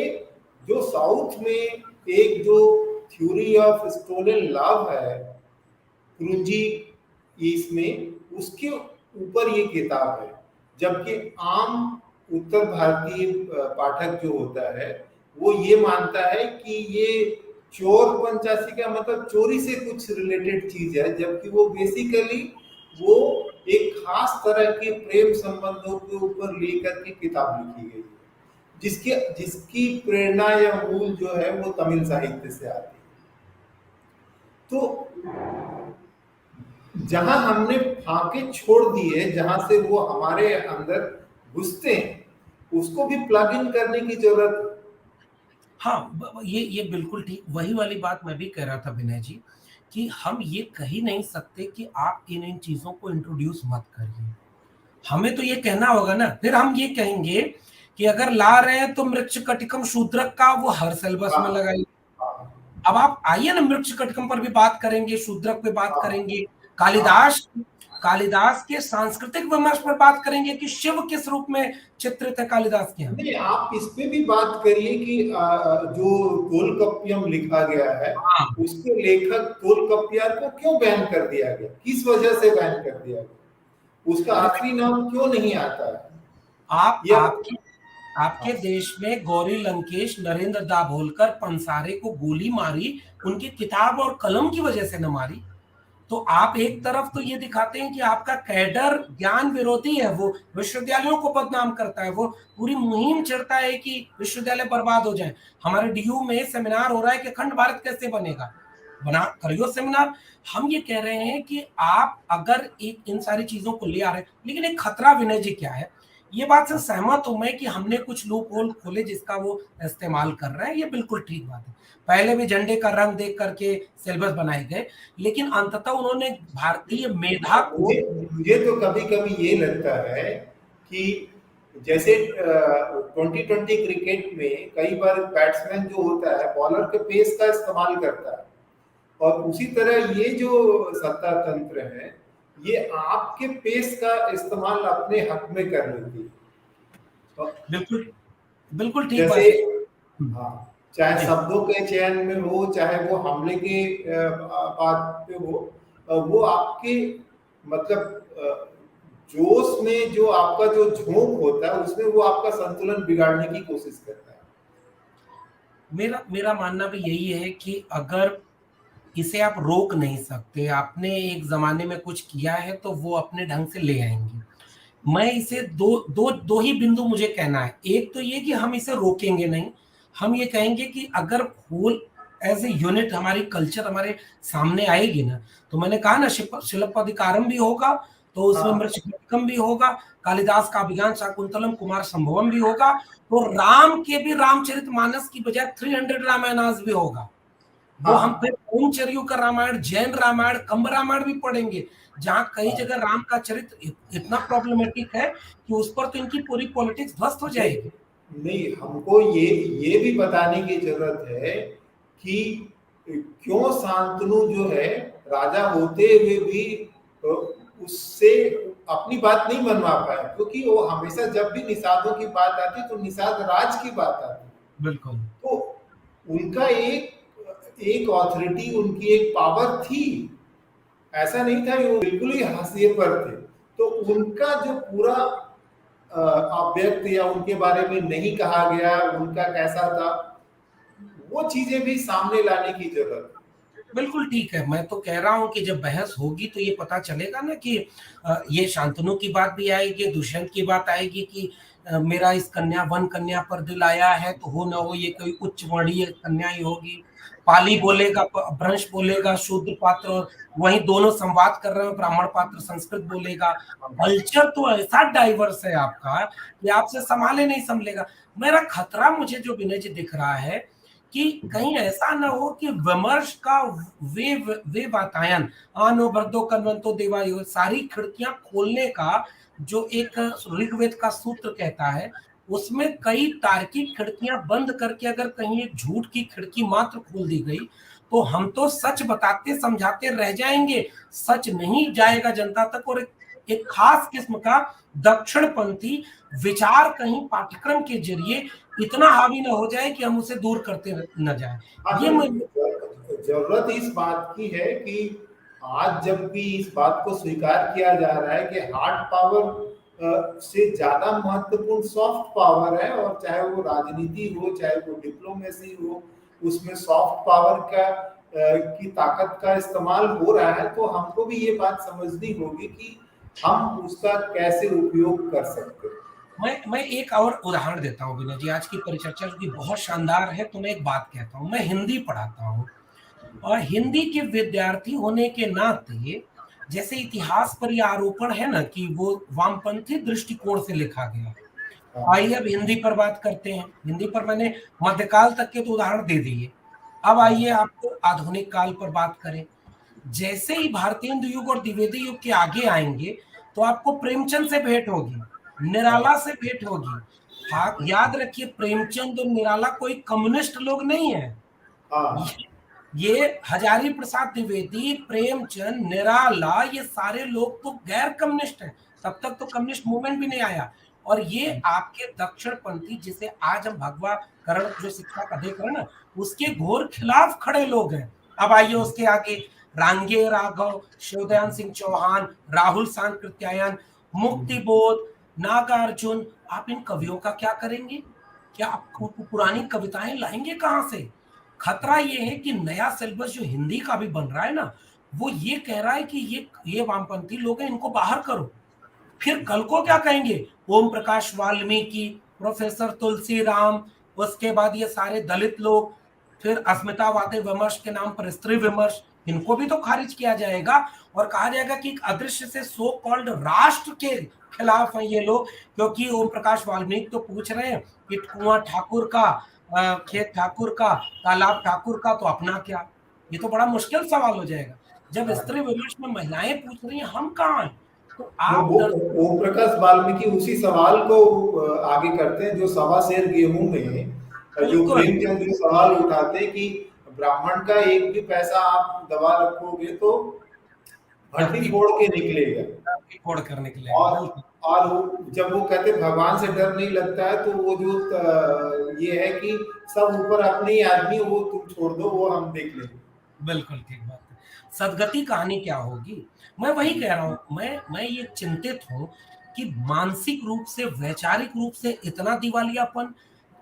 जो साउथ में एक जो थ्योरी ऑफ स्टोलन लव है क्रुंजी इसमें, उसके ऊपर ये किताब है। जबकि आम उत्तर भारतीय पाठक जो होता है वो ये मानता है कि ये चोर पंचासी का मतलब चोरी से कुछ रिलेटेड चीज है, जबकि वो बेसिकली वो एक खास तरह के प्रेम संबंधों के ऊपर लेकर के किताब लिखी गई है, जिसकी प्रेरणा या मूल जो है वो तमिल साहित्य से आती है। तो जहां हमने फाके छोड़ दिए, जहां से वो हमारे अंदर घुसते हैं, उसको भी प्लग इन करने की जरूरत है। हाँ, ये बिल्कुल ठीक, वही वाली बात मैं भी कह रहा था विनय जी, कि हम ये कह ही नहीं सकते कि आप इन चीजों को इंट्रोड्यूस मत करिए। हमें तो ये कहना होगा ना, फिर हम ये कहेंगे कि अगर ला रहे हैं तो मृक्ष कटिकम शूद्रक का वो हर सिलेबस में लगाइए। अब आप आइए ना, मृक्ष कटिकम पर भी बात करेंगे, शूद्रक पे बात करेंगे, कालिदास के सांस्कृतिक विमर्श पर बात करेंगे कि शिव किस रूप में चित्रित है कालिदास के यहाँ। नहीं, आप इस पे भी बात करिए कि जो तोलकप्पियम लिखा गया है उसके लेखक तोलकप्पियार को क्यों बैन कर दिया गया, किस वजह से बैन कर दिया गया, उसका आखिरी नाम क्यों नहीं आता है? आपके देश में गौरी लंकेश, नरेंद्र दाभोलकर, पंसारे को गोली मारी उनकी किताब और कलम की वजह से न मारी। तो आप एक तरफ तो ये दिखाते हैं कि आपका कैडर ज्ञान विरोधी है, वो विश्वविद्यालयों को बदनाम करता है, वो पूरी मुहिम चढ़ता है कि विश्वविद्यालय बर्बाद हो जाए। हमारे डीयू में सेमिनार हो रहा है कि अखंड भारत कैसे बनेगा, बना करियो सेमिनार। हम ये कह रहे हैं कि आप अगर इन सारी चीजों को ले आ रहे हैं, लेकिन एक खतरा विनय जी क्या है, ये बात से सहमत हूं मैं कि हमने कुछ लूप होल खोले जिसका वो इस्तेमाल कर रहे हैं, ये बिल्कुल ठीक बात है। पहले भी झंडे का रंग देख करके सिलेबस बनाए गए, लेकिन अंततः उन्होंने भारतीय मेधा को, मुझे तो कभी कभी ये लगता है कि जैसे 2020 क्रिकेट में कई बार बैट्समैन जो होता है बॉलर के पेस का इस्तेमाल करता है, और उसी तरह ये जो सत्ता तंत्र है ये आपके पेस का इस्तेमाल अपने हक में कर लेती है। बिल्कुल बिल्कुल ठीक बात है। हाँ, चाहे शब्दों के चयन में हो, चाहे वो हमले के बात पे हो, वो आपके मतलब जोश में जो आपका जो झोंक होता है उसमें वो आपका संतुलन बिगाड़ने की कोशिश करता है। मेरा मानना भी यही है कि अगर इसे आप रोक नहीं सकते, आपने एक जमाने में कुछ किया है तो वो अपने ढंग से ले आएंगे। मैं इसे दो ही बिंदु मुझे कहना है। एक तो ये कि हम इसे रोकेंगे नहीं, हम ये कहेंगे कि अगर होल एज ए यूनिट हमारी कल्चर हमारे सामने आएगी ना, तो मैंने कहा ना शिल्पाधिकारम भी होगा, तो उसमें मृच्छकम भी होगा, कालिदास का अभिज्ञान शाकुंतलम कुमार संभवम भी होगा, तो राम के भी रामचरितमानस की बजाय 300 रामायणास भी होगा। वो हाँ हम फिर ओमचर्यू का रामायण, जैन रामायण, कंब रामायण भी पढ़ेंगे, जहाँ कई हाँ। जगह राम का चरित्र इतना प्रॉब्लमेटिक है कि उस पर तो इनकी पूरी पॉलिटिक्स ध्वस्त हो नहीं जाएगी। नहीं, हमको ये भी बताने की जरूरत है कि क्यों शांतनु जो है राजा होते हुए भी उससे अपनी बात नहीं मनवा पाए, क्योंकि वो हमेशा जब भी निषादों की बात आती तो निषाद राज की बात आती। बिल्कुल। तो उनका एक एक ऑथोरिटी, उनकी एक पावर थी। ऐसा नहीं था कि वो बिल्कुल ही हाशिए पर थे। तो उनका जो पूरा अव्यक्त या उनके बारे में नहीं कहा गया, उनका कैसा था, वो चीजें भी सामने लाने की जरूरत है। बिल्कुल ठीक है। मैं तो कह रहा हूँ कि जब बहस होगी तो ये पता चलेगा ना कि ये शांतनु की बात भी आएगी, दुष्यंत की बात आएगी कि मेरा इस कन्या वन कन्या पर दिल आया है, तो हो ना हो ये कोई उच्च वर्णीय कन्या ही होगी। पाली बोलेगा, भ्रंश बोलेगा शूद्र पात्र, और वहीं दोनों संवाद कर रहे हो, ब्राह्मण पात्र संस्कृत बोलेगा। कल्चर तो ऐसा डाइवर्स है आपका कि आपसे संभाले नहीं संभलेगा। मेरा खतरा मुझे जो विनय जी दिख रहा है कि कहीं ऐसा ना हो कि विमर्श का वे वातायन, आनो भद्दो कन्वंतो देवायो, सारी खिड़कियां खोलने का जो एक ऋग्वेद का सूत्र कहता है, उसमें कई तार्किक खिड़कियां बंद करके अगर कहीं एक झूठ की खिड़की मात्र खोल दी गई, तो हम तो सच बताते समझाते रह जाएंगे, सच नहीं जाएगा जनता तक। और एक खास किस्म का दक्षिणपंथी विचार कहीं पाठ्यक्रम के जरिए इतना हावी ना हो जाए कि हम उसे दूर करते न जाए। हाँ, ये नहीं, जरूरत इस बात की है कि आज जब भी इस बात को स्वीकार किया जा रहा है कि हार्ड पावर से ज्यादा महत्वपूर्ण सॉफ्ट पावर है, और चाहे वो राजनीति हो, चाहे वो डिप्लोमेसी हो, उसमें सॉफ्ट पावर का की ताकत का इस्तेमाल हो रहा है, तो हमको भी ये बात समझनी होगी कि हम उसका कैसे उपयोग कर सकते हैं। मैं एक और उदाहरण देता हूँ विनय जी, आज की परिचर्चा जो कि बहुत शानदार है, तो मैं एक बात कहता हूँ। मैं हिंदी पढ़ाता हूँ, और हिंदी के विद्यार्थी होने के नाते जैसे इतिहास पर यह आरोपण है ना कि वो वामपंथी दृष्टिकोण से लिखा गया। हाँ आइए अब हिंदी पर बात करते हैं। हिंदी पर मैंने मध्यकाल तक के तो उदाहरण दे दिए। अब आइए हाँ आपको आधुनिक काल पर बात करें। जैसे ही भारतेंदु युग और द्विवेदी युग के आगे आएंगे, तो आपको प्रेमचंद से भेंट होगी, हाँ निराला से भेंट होगी। हाँ, याद रखिए प्रेमचंद और निराला कोई कम्युनिस्ट लोग नहीं है। हाँ ये हजारी प्रसाद द्विवेदी, प्रेमचंद, निराला, ये सारे लोग तो गैर कम्युनिस्ट हैं। तब तक तो कम्युनिस्ट मूवमेंट भी नहीं आया। और ये आपके दक्षिणपंथी, जिसे आज हम भगवाकरण जो शिक्षा का देख रहे हैं ना, उसके घोर खिलाफ खड़े लोग हैं। अब आइए उसके आगे, रांगे राघव, शिवदयान सिंह चौहान, राहुल सांकृत्यायन, मुक्तिबोध, नागार्जुन, आप इन कवियों का क्या करेंगे? क्या आप पुरानी कविताएं लाएंगे कहां से? खतरा ये है कि नया सिलेबस जो हिंदी का भी बन रहा है ना, वो ये कह रहा है कि ये वामपंथी लोग हैं, इनको बाहर करो। फिर कल को क्या कहेंगे? ओम प्रकाश वाल्मीकि, प्रोफेसर तुलसीराम, उसके बाद ये सारे दलित लोग, फिर अस्मितावादी विमर्श के नाम पर स्त्री विमर्श, इनको भी तो खारिज किया जाएगा। और कहा जाएगा कि एक अदृश्य से सो कॉल्ड राष्ट्र के खिलाफ हैं ये लोग, क्योंकि ओम प्रकाश वाल्मीकि तो पूछ रहे हैं कि कुआं ठाकुर का, खेत ठाकुर का, तालाब ठाकुर का, तो अपना क्या? ये तो बड़ा मुश्किल सवाल हो जाएगा। जब हाँ। स्त्री विमर्श में महिलाएं पूछ रही हैं, हम कहाँ हैं? तो वो आप वो डर। ओम प्रकाश वाल्मीकि उसी सवाल को आगे करते हैं जो सवा शेर गेहूं में जो बिल्कुल, प्रेमचंद जो सवाल उठाते हैं कि ब्राह्मण का एक भी पैसा आप दबा रखोगे तो भट्टी धरती फोड़ के निकलेगा। धरती फोड़ कर निकलेगा, और बिल्कुल। जब वो कहते हैं भगवान से डर नहीं लगता है, तो वो जो ये है कि सब ऊपर अपने ही आदमी, वो तुम छोड़ दो, वो हम देख लेंगे। बिल्कुल ठीक बात है। सदगति कहानी क्या होगी? मैं वही कह रहा हूँ, मैं ये चिंतित हूँ कि मानसिक रूप से, वैचारिक रूप से इतना दिवालियापन।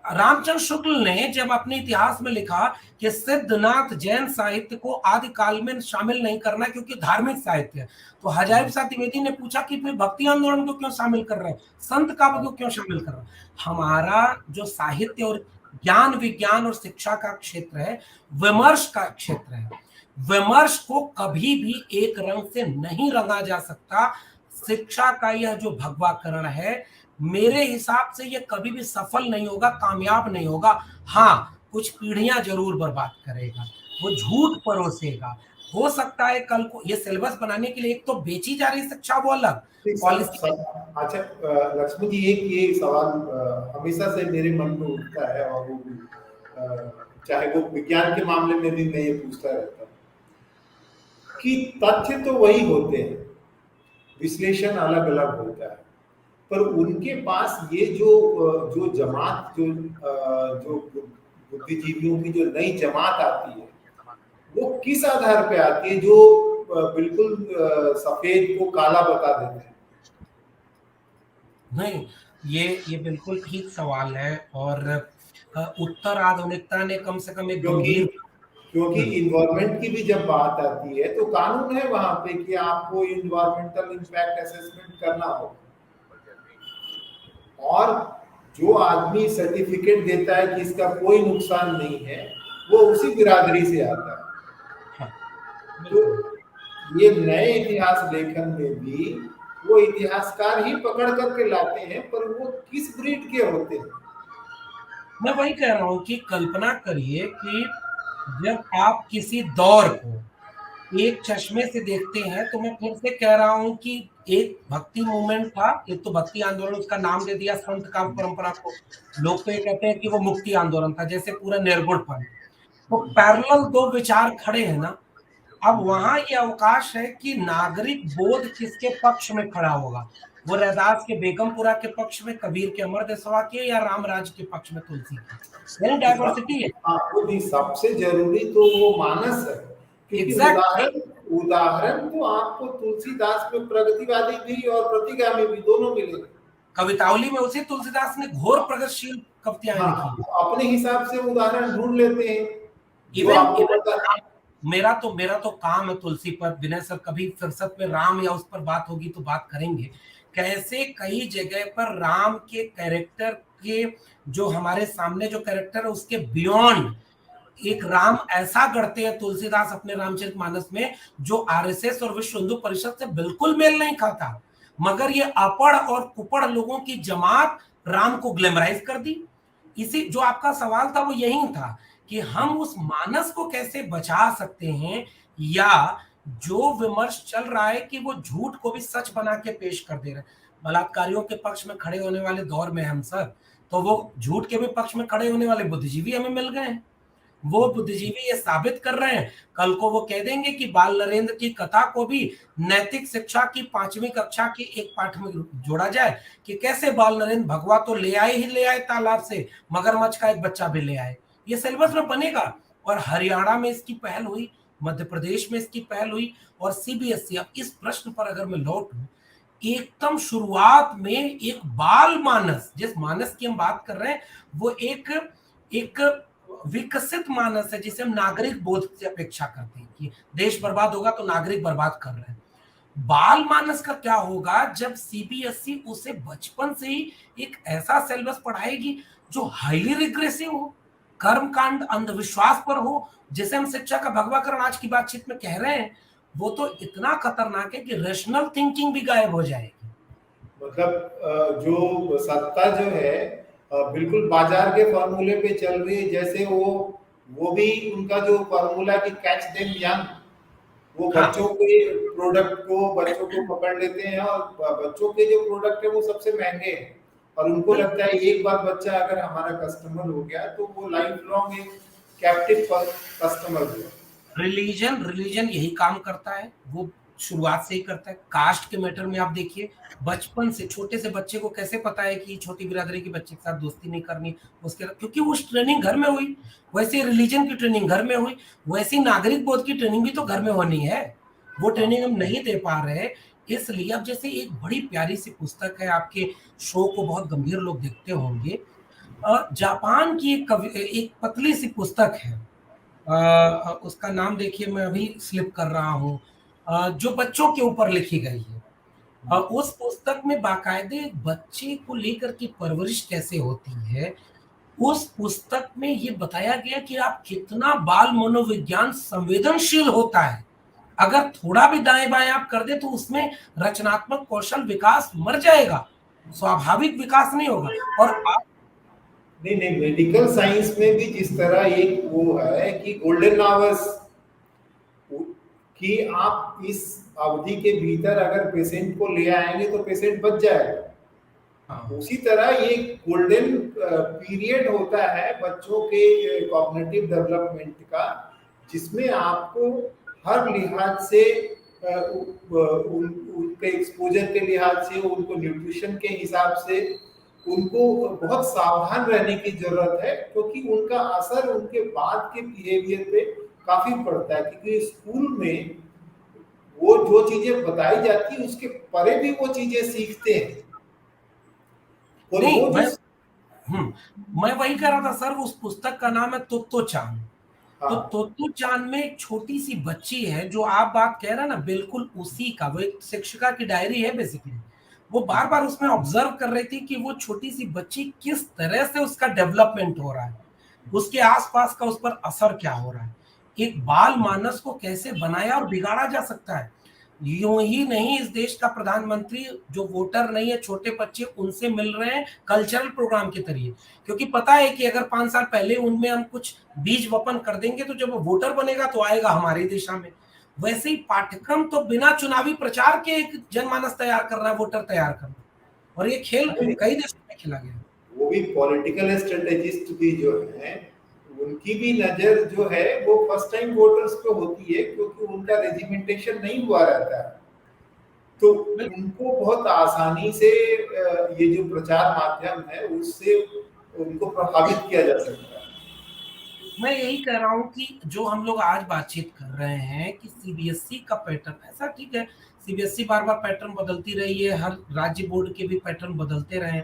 रामचंद्र शुक्ल ने जब अपने इतिहास में लिखा कि सिद्धनाथ जैन साहित्य को आदि काल में शामिल नहीं करना क्योंकि धार्मिक साहित्य है, तो हजारी प्रसाद द्विवेदी ने पूछा कि फिर भक्ति आंदोलन को क्यों शामिल कर रहे हैं, संत काव्य को क्यों शामिल कर रहे हैं? हमारा जो साहित्य और ज्ञान विज्ञान और शिक्षा का क्षेत्र है, विमर्श का क्षेत्र है। विमर्श को कभी भी एक रंग से नहीं रंगा जा सकता। शिक्षा का यह जो भगवाकरण है, मेरे हिसाब से यह कभी भी सफल नहीं होगा, कामयाब नहीं होगा। हाँ, कुछ पीढ़ियां जरूर बर्बाद करेगा। वो झूठ परोसेगा। हो सकता है कल को ये सिलेबस बनाने के लिए एक तो बेची जा रही शिक्षा वो अलग, सब पॉलिसी। सब अच्छा, लक्ष्मी जी, एक ये सवाल हमेशा से मेरे मन में उठता है, और वो भी चाहे वो विज्ञान के मामले में भी मैं ये पूछता रहता हूँ कि तथ्य तो वही होते हैं, विश्लेषण अलग अलग होता है, पर उनके पास ये जो जमात, जो बुद्धिजीवियों की जो नई जमात आती है, वो किस आधार पे आती है जो बिल्कुल सफेद को काला बता देते हैं? नहीं, ये बिल्कुल ठीक सवाल है, और उत्तर आधुनिकता ने कम से कम एक क्योंकि गंभीर। क्योंकि हम्म, इन्वायरमेंट की भी जब बात आती है तो कानून है वहां पे कि आपको इन्वायरमेंटल इम्पैक्ट असेसमेंट करना हो, और जो आदमी सर्टिफिकेट देता है कि इसका कोई नुकसान नहीं है, वो उसी बिरादरी से आता है। हाँ, तो बिल्कुल। ये नए इतिहास लेखन में भी वो इतिहासकार ही पकड़ करके लाते हैं, पर वो किस ब्रीड के होते हैं? मैं वही कह रहा हूं कि कल्पना करिए कि जब आप किसी दौर को एक चश्मे से देखते हैं, तो मैं फिर से कह रहा हूं कि एक भक्ति मूवमेंट था, एक तो भक्ति आंदोलन, उसका नाम दे दिया संत काव्य परंपरा को। लोग तो ये कहते हैं कि वो मुक्ति आंदोलन था, जैसे पूरा निर्गुण पंथ। तो पैरेलल दो विचार खड़े हैं ना। अब वहां ये अवकाश है कि नागरिक बोध किसके पक्ष में खड़ा होगा। वो रैदास के बेगमपुरा के पक्ष में, कबीर के अमर देसवा के, या रामराज के पक्ष में तुलसी के। यानी डाइवर्सिटी है। हाँ, वो भी सबसे जरूरी तो वो मानस है, क्योंकि एग्जैक्टली। उदाहरण उदाहरण तो आपको तुलसीदास में प्रगतिवादी भी और प्रतिगामी भी दोनों मिलेंगे। कवितावली में उसी तुलसीदास ने घोर प्रगतिशील कविताएं हाँ, लिखी। अपने हिसाब से उदाहरण ढूंढ लेते हैं जो इवन आपको इवन पता। मेरा तो काम है तुलसी पर। विनय सर, कभी फुर्सत में राम या उस पर बात होगी तो बात करेंगे। कैसे कई जगह पर राम के कैरेक्टर के, जो हमारे सामने जो कैरेक्टर है उसके बियॉन्ड एक राम ऐसा गढ़ते हैं तुलसीदास अपने रामचरितमानस में, जो आरएसएस और विश्व हिंदू परिषद से बिल्कुल मेल नहीं खाता। मगर ये अपढ़ और कुपढ़ लोगों की जमात राम को ग्लैमराइज कर दी। इसी जो आपका सवाल था वो यही था कि हम उस मानस को कैसे बचा सकते हैं, या जो विमर्श चल रहा है कि वो झूठ को भी सच बना के पेश कर दे रहे हैं। बलात्कारियों के पक्ष में खड़े होने वाले दौर में हम सब, तो वो झूठ के भी पक्ष में खड़े होने वाले बुद्धिजीवी हमें मिल गए हैं। वो बुद्धिजीवी ये साबित कर रहे हैं, कल को वो कह देंगे कि बाल नरेंद्र की कथा को भी नैतिक शिक्षा की 5वीं कक्षा की एक पाठ में जोड़ा जाए, कि कैसे बाल नरेंद्र भगवा तो ले आए तालाब से, मगरमच्छ का एक बच्चा भी ले आए। ये सिलेबस में बनेगा। और हरियाणा में इसकी पहल हुई, मध्य प्रदेश में इसकी पहल हुई, और सीबीएसई। अब इस प्रश्न पर अगर मैं लौटूं, एकदम शुरुआत में एक बाल मानस, जिस मानस की हम बात कर रहे हैं, वो एक एक विकसित मानस है, जिसे हम नागरिक बोध से अपेक्षा करते हैं कि देश बर्बाद होगा तो नागरिक बर्बाद कर रहे हैं। बाल मानस का क्या होगा जब सीबीएसई उसे बचपन से ही एक ऐसा सिलेबस पढ़ाएगी जो हाईली रिग्रेसिव हो, कर्मकांड, अंधविश्वास पर हो, जिसे हम शिक्षा का भगवाकरण आज की बातचीत में कह रहे हैं। वो तो इतना खतरनाक है कि रेशनल थिंकिंग भी गायब हो जाएगी। मतलब जो सत्ता जो है बिल्कुल बाजार के फॉर्मूले पे चल रही है, जैसे वो भी उनका जो फॉर्मूला की कैच देम यंग, वो हाँ, बच्चों के प्रोडक्ट को बच्चों को पकड़ लेते हैं, और बच्चों के जो प्रोडक्ट है वो सबसे महंगे हैं, और उनको बिल्कुल। लगता है एक बार बच्चा अगर हमारा कस्टमर हो गया तो वो लाइफ लॉन्ग एक कैप्टिव कस्टमर हुआ। रिलीजन रिलीजन यही काम करता है। वो शुरुआत से ही करता है। कास्ट के मैटर में आप देखिए, बचपन से छोटे से बच्चे को कैसे पता है कि छोटी बिरादरी के बच्चे के साथ दोस्ती नहीं करनी, उसके, क्योंकि वो ट्रेनिंग घर में हुई। वैसे रिलीजन की ट्रेनिंग घर में हुई, वैसी नागरिक बोध की ट्रेनिंग भी तो घर में होनी है। वो ट्रेनिंग हम नहीं दे पा रहे। इसलिए अब जैसे एक बड़ी प्यारी सी पुस्तक है, आपके शो को बहुत गंभीर लोग देखते होंगे, जापान की एक पतली सी पुस्तक है, उसका नाम देखिए, मैं अभी स्लिप कर रहा हूँ, जो बच्चों के ऊपर लिखी गई है। उस पुस्तक में बाकायदे एक बच्चे को लेकर की परवरिश कैसे होती है, उस पुस्तक में ये बताया गया कि आप कितना बाल मनोविज्ञान संवेदनशील होता है। अगर थोड़ा भी दाएं बाएं आप कर दे तो उसमें रचनात्मक कौशल विकास मर जाएगा, स्वाभाविक विकास नहीं होगा। और आप नहीं नहीं, मेडिकल साइंस में भी जिस तरह एक वो है कि गोल्डन आवर्स, कि आप इस अवधि के भीतर अगर पेशेंट को ले आएंगे तो पेशेंट बच जाएगा, हाँ। उसी तरह ये गोल्डन पीरियड होता है बच्चों के कॉग्निटिव डेवलपमेंट का, जिसमें आपको हर लिहाज से उनके एक्सपोजर के लिहाज से, उनको न्यूट्रिशन के हिसाब से उनको बहुत सावधान रहने की जरूरत है, क्योंकि उनका असर उनके बाद के बिहेवियर पे काफी पड़ता है। क्योंकि स्कूल में वो जो चीजें बताई जाती है उसके परे भी वो चीजें सीखते हैं, और नहीं वो जो मैं वही कह रहा था सर, उस पुस्तक का नाम है तोत्तो चान। तो हाँ तोत्तो चान में एक छोटी सी बच्ची है, जो आप बात कह रहे हैं ना, बिल्कुल उसी का, वो एक शिक्षिका की डायरी है बेसिकली। वो बार बार उसमें ऑब्जर्व कर रही थी कि वो छोटी सी बच्ची किस तरह से उसका डेवलपमेंट हो रहा है, उसके आसपास का उस पर असर क्या हो रहा है, एक बाल मानस को कैसे बनाया और बिगाड़ा जा सकता है। यूं ही नहीं, इस देश का प्रधानमंत्री जो वोटर नहीं है, छोटे बच्चे, उनसे मिल रहे हैं कल्चरल प्रोग्राम के जरिए, क्योंकि पता है कि अगर 5 साल पहले उनमें हम कुछ बीज वपन कर देंगे तो जब वो वोटर बनेगा तो आएगा हमारी दिशा में। वैसे ही पाठ्यक्रम तो बिना चुनावी प्रचार के एक जनमानस तैयार करना है, वोटर तैयार करना, और ये खेल कई देशों में खेला गया। वो भी पॉलिटिकल स्ट्रेटेजिस्ट भी जो है, उनकी भी नजर जो है वो फर्स्ट टाइम वोटर्स पे होती है, क्योंकि उनका रेजिमेंटेशन नहीं हुआ रहता है, तो उनको बहुत आसानी से ये जो प्रचार माध्यम है उससे उनको प्रभावित किया जा सकता है। मैं यही कह रहा हूँ कि जो हम लोग आज बातचीत कर रहे हैं कि सीबीएसई का पैटर्न ऐसा, ठीक है, सीबीएसई बार बार पैटर्न बदलती रही है, हर राज्य बोर्ड के भी पैटर्न बदलते रहे।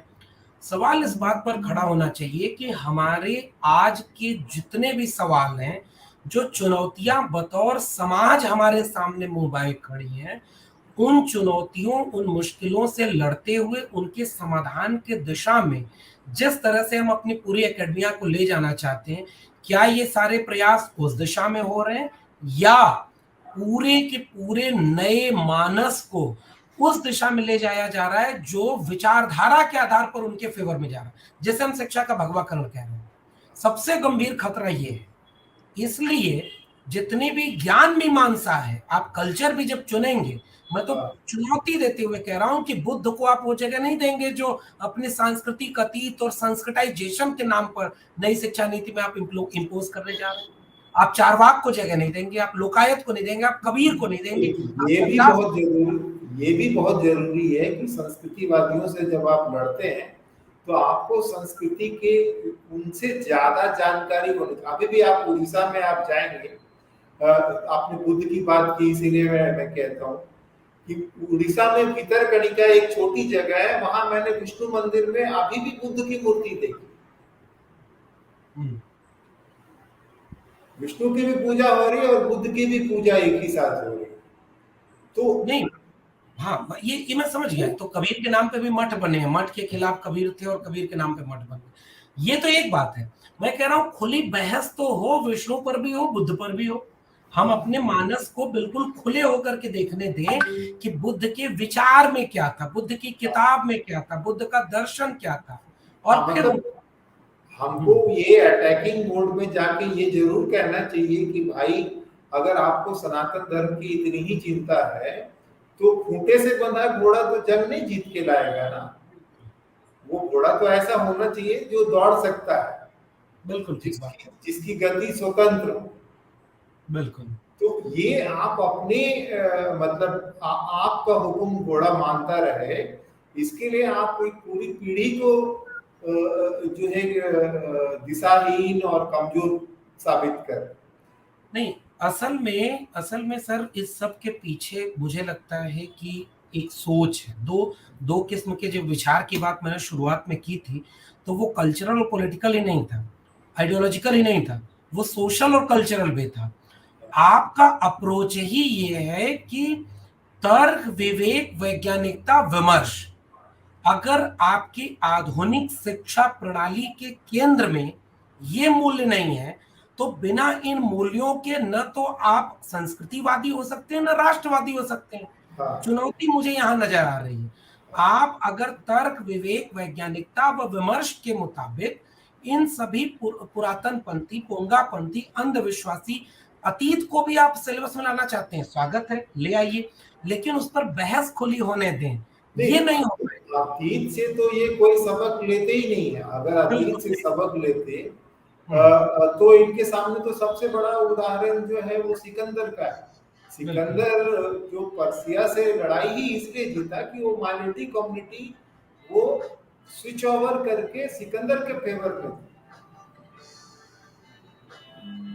सवाल इस बात पर खड़ा होना चाहिए कि हमारे आज के जितने भी सवाल हैं, जो चुनौतियां बतौर समाज हमारे सामने मुंह खड़ी हैं, उन चुनौतियों, उन मुश्किलों से लड़ते हुए उनके समाधान के दिशा में जिस तरह से हम अपनी पूरी एकेडमिया को ले जाना चाहते हैं, क्या ये सारे प्रयास उस दिशा में हो रहे हैं, या पूरे के पूरे नए मानस को उस दिशा में ले जाया जा रहा है जो विचारधारा के आधार पर उनके फेवर में जा रहा है, जैसे हम शिक्षा का भगवाकरण कह रहे हैं। सबसे गंभीर खतरा ये है। इसलिए जितनी भी ज्ञान मीमांसा है, आप कल्चर भी जब चुनेंगे, मैं तो चुनौती देते हुए कह रहा हूं कि बुद्ध को आप वो जगह नहीं देंगे जो अपने सांस्कृतिक अतीत और संस्कृताइजेशन के नाम पर नई शिक्षा नीति में आप इम्पोज करने जा रहे हैं। आप चारवाक को जगह नहीं देंगे, आप लोकायत को नहीं देंगे, आप कबीर को नहीं देंगे। ये भी बहुत जरूरी है कि संस्कृतिवादियों से जब आप लड़ते हैं तो आपको संस्कृति के उनसे ज्यादा जानकारी होनी। अभी भी आप उड़ीसा में आप जाएंगे, आपने बुद्ध की बात की इसीलिए मैं कहता हूँ कि उड़ीसा में भितरकनिका एक छोटी जगह है, वहां मैंने विष्णु मंदिर में अभी भी बुद्ध की मूर्ति देखी। विष्णु की भी पूजा हो रही है और बुद्ध की भी पूजा एक ही साथ हो रही है। तो नहीं, हाँ, ये मैं समझ गया। तो कबीर के नाम पे भी मठ बने हैं, मठ के खिलाफ कबीर थे और कबीर के नाम पे मठ बने, ये तो एक बात है। मैं कह रहा हूं खुली बहस तो हो, विष्णु पर भी हो, बुद्ध पर भी हो। हम अपने मानस को बिल्कुल खुले होकर के देखने दें कि बुद्ध के विचार में क्या था, बुद्ध की किताब में क्या था, बुद्ध का दर्शन क्या था, और फिर हमको ये अटैकिंग मोड में जाके ये जरूर कहना चाहिए कि भाई अगर आपको सनातन धर्म की इतनी ही चिंता है तो खूंटे से बंधा घोड़ा तो जंग नहीं जीत के लाएगा ना। वो घोड़ा तो ऐसा होना चाहिए जो दौड़ सकता है, बिल्कुल ठीक बात, जिसकी गति स्वतंत्र हो। बिल्कुल। तो ये आप अपने मतलब आपका हुक्म घोड़ा मानता रहे, इसके लिए आप एक पूरी पीढ़ी को जो है दिशाहीन और कमजोर साबित कर। नहीं, असल में सर इस सब के पीछे मुझे लगता है कि एक सोच है। दो किस्म के जो विचार की बात मैंने शुरुआत में की थी, तो वो कल्चरल और पॉलिटिकल ही नहीं था, आइडियोलॉजिकल ही नहीं था, वो सोशल और कल्चरल भी था। आपका अप्रोच ही ये है कि तर्क, विवेक, वैज्ञानिकता, विमर्श, अगर आपकी आधुनिक शिक्षा प्रणाली के केंद्र में ये मूल्य नहीं है, तो बिना इन मूल्यों के न तो आप संस्कृतिवादी हो सकते हैं, न राष्ट्रवादी हो सकते हैं। चुनौती मुझे यहां नजर आ रही है। आप अगर तर्क, विवेक, वैज्ञानिकता व विमर्श के मुताबिक इन सभी पुरातन पंथी, पोंगा पंथी, अंधविश्वासी अतीत को भी आप सिलेबस में लाना चाहते हैं, स्वागत है, ले आइए, लेकिन उस पर बहस खुली होने दें। ये नहीं हो पाएगा। अतीत से तो ये कोई सबक लेते ही नहीं है। अगर अतीत से बिल्कुल। सबक लेते हम्म। तो इनके सामने तो सबसे बड़ा उदाहरण जो है वो सिकंदर का है। बिल्कुल। सिकंदर जो पर्सिया से लड़ाई ही इसलिए जीता कि वो माइनॉरिटी कम्युनिटी वो स्विच ओवर करके सिकंदर के फेवर में थी।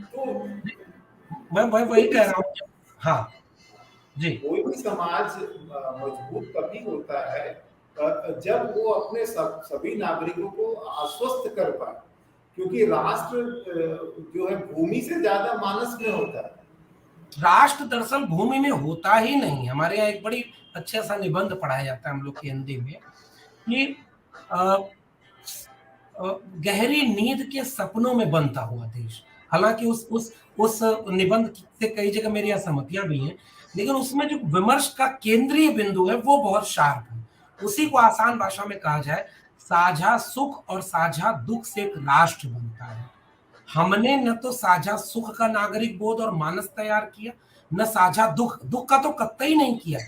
तो मैं वही कह रहा हूँ। हाँ जी। कोई भी समाज मजबूत तभी होता है जब वो अपने सभी नागरिकों को आश्वस्त कर पाए, क्योंकि राष्ट्र जो है भूमि से ज्यादा मानस में होता है। राष्ट्र दरअसल भूमि में होता ही नहीं। हमारे यहाँ एक बड़ी अच्छा सा निबंध पढ़ाया जाता है हम लोग के हिंदी में कि गहरी नींद के सपनों में बनता हुआ देश। हालांकि उस निबंध से कई जगह मेरी असहमतियां भी हैं, लेकिन उसमें जो विमर्श का केंद्रीय बिंदु है वो बहुत शार्प है। उसी को आसान भाषा में कहा जाए, साझा सुख और साझा दुख से एक राष्ट्र बनता है। हमने न तो साझा सुख का नागरिक बोध और मानस तैयार किया, न साझा दुख का तो कतई नहीं किया।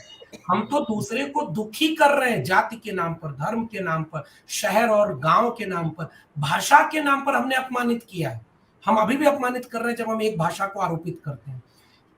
हम तो दूसरे को दुखी कर रहे हैं, जाति के नाम पर, धर्म के नाम पर, शहर और गांव के नाम पर, भाषा के नाम पर हमने अपमानित किया है। हम अभी भी अपमानित कर रहे हैं जब हम एक भाषा को आरोपित करते हैं,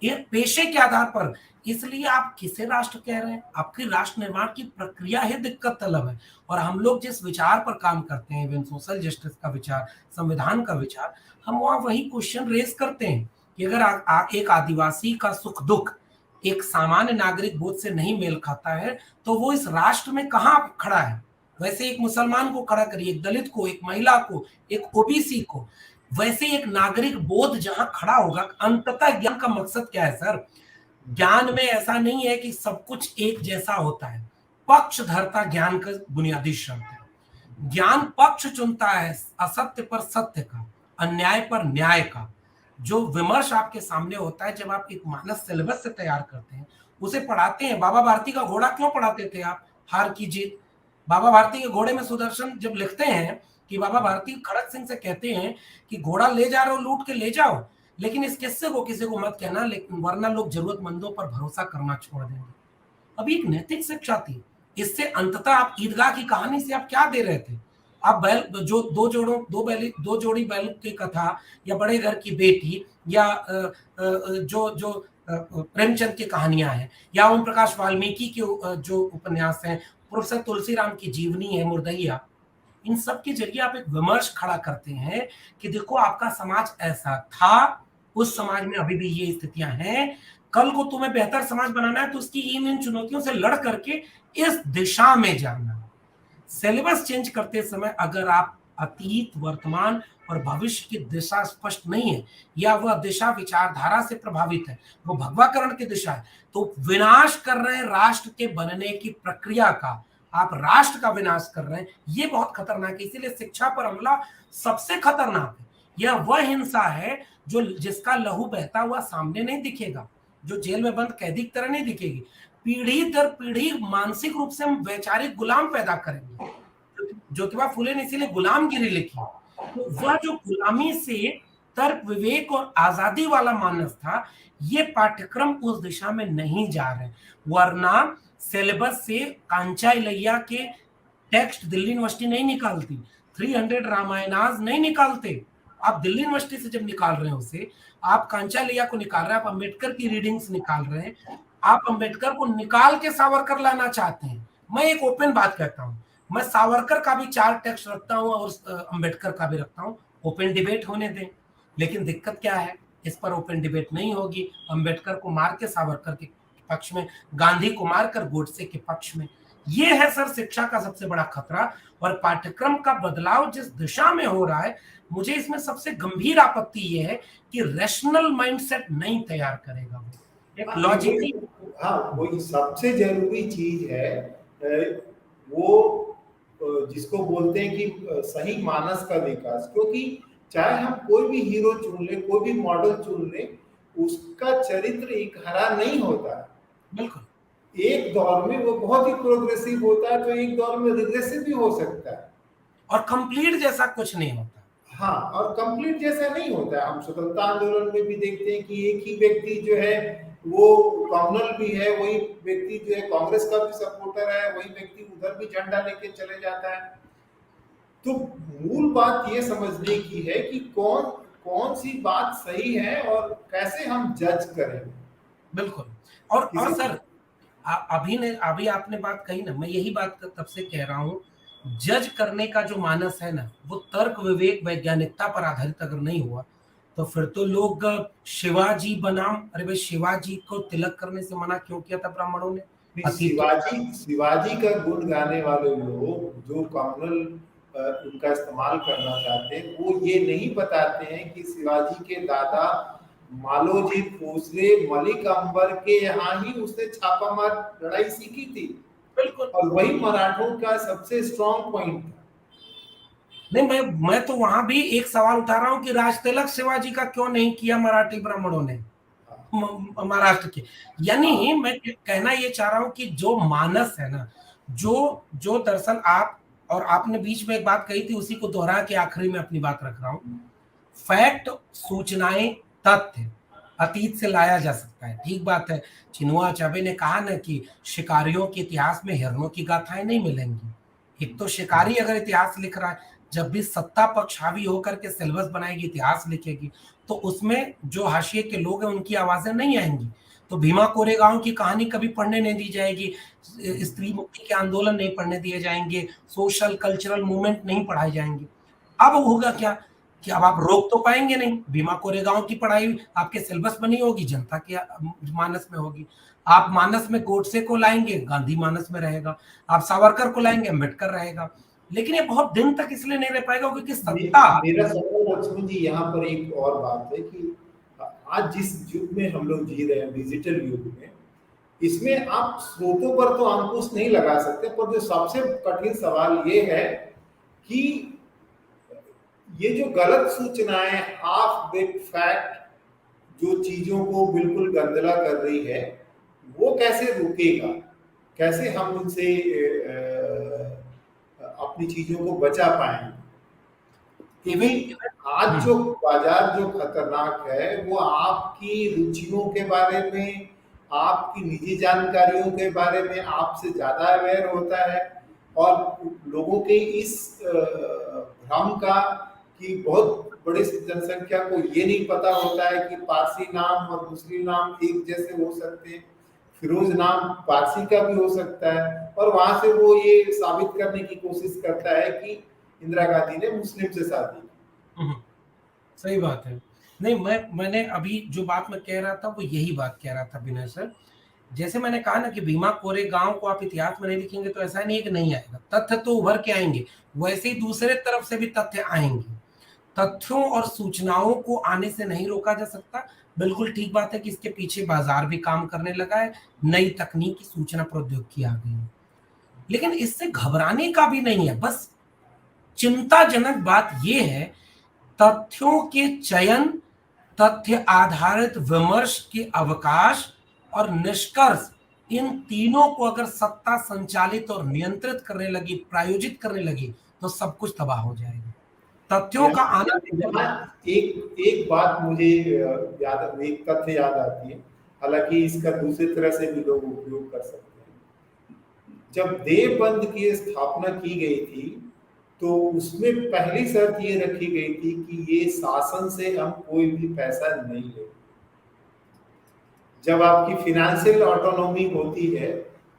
ये पेशे के आधार पर। इसलिए आप किसे राष्ट्र कह रहे हैं? आपकी राष्ट्र निर्माण की प्रक्रिया ही दिक्कत तलब है। और हम लोग जिस विचार पर काम करते हैं, इवन सोशल जस्टिस का विचार, संविधान का विचार, हम वहां वही क्वेश्चन रेज करते हैं कि अगर एक आदिवासी का सुख दुख एक सामान्य नागरिक बोध से नहीं मेल खाता है, तो वो इस राष्ट्र में कहां खड़ा है? वैसे एक मुसलमान को खड़ा करिए, एक दलित को, एक महिला को, एक ओबीसी को, वैसे एक नागरिक बोध जहां खड़ा होगा। अंततः ज्ञान का मकसद क्या है सर? ज्ञान में ऐसा नहीं है कि सब कुछ एक जैसा होता है। पक्षधरता ज्ञान का बुनियादी शर्त है। ज्ञान पक्ष चुनता है, असत्य पर सत्य का, अन्याय पर न्याय का। जो विमर्श आपके सामने होता है जब आप एक मानस सिलेबस से तैयार करते हैं, उसे पढ़ाते हैं। बाबा भारती का घोड़ा क्यों पढ़ाते थे आप? हार की जीत। बाबा भारती के घोड़े में सुदर्शन जब लिखते हैं कि बाबा भारती खड़क सिंह से कहते हैं कि घोड़ा ले जा रहे हो, लूट के ले जाओ, लेकिन इस किस्से को किसी को मत कहना, लेकिन वरना लोग जरूरतमंदों पर भरोसा करना छोड़ देंगे। अभी एक नैतिक शिक्षा थी। इससे अंततः आप ईदगाह की कहानी से आप क्या दे रहे थे? आप बैल जो दो जोड़ी बैल की कथा, या बड़े घर की बेटी, या जो प्रेमचंद की कहानियां हैं, या ओम प्रकाश वाल्मीकि के जो उपन्यास हैं, प्रोफेसर तुलसीराम की जीवनी है मुर्दैया, इन सब के जरिए आप एक विमर्श खड़ा करते हैं कि देखो आपका समाज ऐसा था, उस समाज में अभी भी ये स्थितियां हैं, कल को तुम्हें बेहतर समाज बनाना है तो उसकी इन चुनौतियों से लड़ करके इस दिशा में जाना। सिलेबस चेंज करते समय अगर आप अतीत, वर्तमान और भविष्य की दिशा स्पष्ट नहीं है, या वह दिशा विचारधारा से प्रभावित है, वो भगवाकरण की दिशा है, तो विनाश कर रहे हैं राष्ट्र के बनने की प्रक्रिया का। आप राष्ट्र का विनाश कर रहे हैं, ये बहुत खतरनाक है। इसीलिए शिक्षा पर हमला सबसे खतरनाक है। यह वह हिंसा है जो जिसका लहू बहता हुआ सामने नहीं दिखेगा, जो जेल में बंद कैदी की तरह नहीं दिखेगी। पीढ़ी दर पीढ़ी मानसिक रूप से हम वैचारिक गुलाम पैदा करेंगे। ज्योतिबा फुले ने इसीलिए गुलामगिरी लिखी। तो वह जो गुलामी से तर्क, विवेक और आजादी वाला मानस था, ये पाठ्यक्रम उस दिशा में नहीं जा रहे। वरना सिलेबस से कांचा इलैया के टेक्स्ट दिल्ली यूनिवर्सिटी नहीं निकालती, 300 रामायणाज नहीं निकालते। आप दिल्ली यूनिवर्सिटी से जब निकाल रहे हैं उसे, आप कांचा इलैया को निकाल रहे हैं, आप अंबेडकर की रीडिंग्स निकाल रहे हैं, आप अंबेडकर को निकाल के सावरकर लाना चाहते हैं। मैं एक ओपन बात कहता हूं, मैं सावरकर का भी 4 टेक्स्ट रखता हूं और अंबेडकर का भी रखता हूं, ओपन डिबेट होने दें। लेकिन दिक्कत क्या है, इस पर ओपन डिबेट नहीं होगी। अंबेडकर को मार के सावरकर के पक्ष में, गांधी को मारकर गोडसे के पक्ष में। ये है सर शिक्षा का सबसे बड़ा खतरा। और पाठ्यक्रम का बदलाव जिस दिशा में हो रहा है, मुझे इसमें सबसे गंभीर आपत्ति ये है कि रैशनल माइंडसेट नहीं तैयार करेगा वो, एक लॉजिकली। हाँ, वही सबसे जरूरी चीज है वो जिसको बोलते हैं कि सही मानस का विकास। क्योंकि चाहे हम कोई भी हीरो चुन ले, कोई भी मॉडल चुन ले, उसका चरित्र एक हरा नहीं होता है। बिल्कुल। एक दौर में वो बहुत ही प्रोग्रेसिव होता है, तो एक दौर में रिग्रेसिव भी हो सकता है। और कंप्लीट जैसा कुछ नहीं होता। हाँ, और कंप्लीट जैसा नहीं होता है। हम स्वतंत्रता आंदोलन में भी देखते हैं कि एक ही व्यक्ति जो है वो कम्युनल भी है, वही व्यक्ति जो है कांग्रेस का भी सपोर्टर है, वही व्यक्ति उधर भी झंडा लेके चले जाता है। तो मूल बात ये समझने की है कि कौन कौन सी बात सही है और कैसे हम जज करें बिल्कुल। और किसी सर, चीज। अभी आपने बात कही ना, मैं यही बात तब से कह रहा हूँ, जज करने का जो मानस है ना, वो तर्क, विवेक, वैज्ञानिकता पर आधारित अगर नहीं हुआ, तो फिर तो लोग शिवाजी बनाम, अरे भाई शिवाजी को तिलक करने से मना क्यों किया था ब्राह्मणों ने? अतीत तो शिवाजी शिवाजी का गुण गाने वाले लोग जो कम्युनल उनका इस्तेमाल करना चाहते हैं, वो ये नहीं बताते हैं कि शिवाजी के दादा मालोजी भोसले मलिक अंबर के यहाँ ही उसने छापामार लड़ाई सीखी थी, बिल्कुल। और वही मराठों का सबसे स्ट्रॉन्ग पॉइंट था। नहीं, मैं तो वहां भी एक सवाल उठा रहा हूँ कि राज तिलक शिवाजी का क्यों नहीं किया मराठी ब्राह्मणों ने, महाराष्ट्र के। यानी हाँ, मैं कहना ये चाह रहा हूं कि जो मानस है ना, जो जो दरअसल आप, और आपने बीच में एक बात कही थी, उसी को दोहरा के आखिरी में अपनी बात रख रहा हूं। फैक्ट, सूचनाएं, तथ्य अतीत से लाया जा सकता है, ठीक बात है। चिनुआ अचाबे ने कहा ना कि शिकारियों के इतिहास में हिरणों की गाथाएं नहीं मिलेंगी। एक तो शिकारी अगर इतिहास लिख रहा है, जब भी सत्ता पक्ष हावी होकर के सिलेबस बनाएगी, इतिहास लिखेगी, तो उसमें जो हाशिए के लोग हैं उनकी आवाजें नहीं आएंगी। तो भीमा कोरेगांव की कहानी कभी पढ़ने नहीं दी जाएगी, स्त्री मुक्ति के आंदोलन नहीं पढ़ने दिए जाएंगे, सोशल कल्चरल मूवमेंट नहीं पढ़ाए जाएंगे। अब होगा क्या कि अब आप रोक तो पाएंगे नहीं, भीमा कोरेगांव की पढ़ाई आपके सिलेबस में नहीं होगी, जनता के मानस में होगी। आप मानस में गोडसे को लाएंगे, गांधी मानस में रहेगा। आप सावरकर को लाएंगे, अम्बेडकर रहेगा। लेकिन ये बहुत दिन तक इसलिए नहीं रह पाएगा क्योंकि सत्ता। मेरा सवाल लक्ष्मण जी यहाँ पर एक और बात है कि आज जिस युग में हम लोग जी रहे हैं, डिजिटल युग में, इसमें आप स्रोतों पर तो अंकुश नहीं लगा सकते, पर जो सबसे कठिन सवाल ये है कि ये जो गलत सूचनाएं, हाफ बेक्ड फैक्ट, जो चीजों को बिल्कुल गंदला कर रही है, वो कैसे रुकेगा, कैसे हम उनसे अपनी चीजों को बचा पाएंगे। क्योंकि आज जो बाजार जो खतरनाक है वो आपकी रुचियों के बारे में, आपकी निजी जानकारियों के बारे में आपसे ज्यादा अवेयर होता है, और लोगों के इस भ्रम का कि बहुत बड़ी जनसंख्या को ये नहीं पता होता है कि पारसी नाम और मुस्लिम नाम एक जैसे हो सकते हैं, फिरोज नाम पारसी का भी हो सकता है, और वहां से वो ये साबित करने की कोशिश करता है कि इंदिरा गांधी ने मुस्लिम से शादी की। सही बात है। नहीं, मैंने अभी जो बात मैं कह रहा था वो यही बात कह रहा था विनय सर। जैसे मैंने कहा ना कि भीमा कोरेगांव को आप इतिहास में नहीं लिखेंगे तो ऐसा नहीं है कि नहीं आएगा, तथ्य तो उभर के आएंगे। वैसे ही दूसरे तरफ से भी तथ्य आएंगे। तथ्यों और सूचनाओं को आने से नहीं रोका जा सकता। बिल्कुल ठीक बात है कि इसके पीछे बाजार भी काम करने लगा है, नई तकनीकी सूचना प्रौद्योगिकी आ गई है। लेकिन इससे घबराने का भी नहीं है। बस चिंताजनक बात यह है, तथ्यों के चयन, तथ्य आधारित विमर्श के अवकाश और निष्कर्ष, इन तीनों को अगर सत्ता संचालित और नियंत्रित करने लगी, प्रायोजित करने लगी, तो सब कुछ तबाह हो जाएगा। तथ्यों का आना यहाँ एक एक बात मुझे याद, एक तथ्य याद आती है, हालांकि इसका दूसरी तरह से भी लोग उपयोग कर सकते हैं। जब देवबंद की स्थापना की गई थी तो उसमें पहली शर्त ये रखी गई थी कि ये शासन से हम कोई भी पैसा नहीं लेंगे। जब आपकी फिनेंशियल ऑटोनॉमी होती है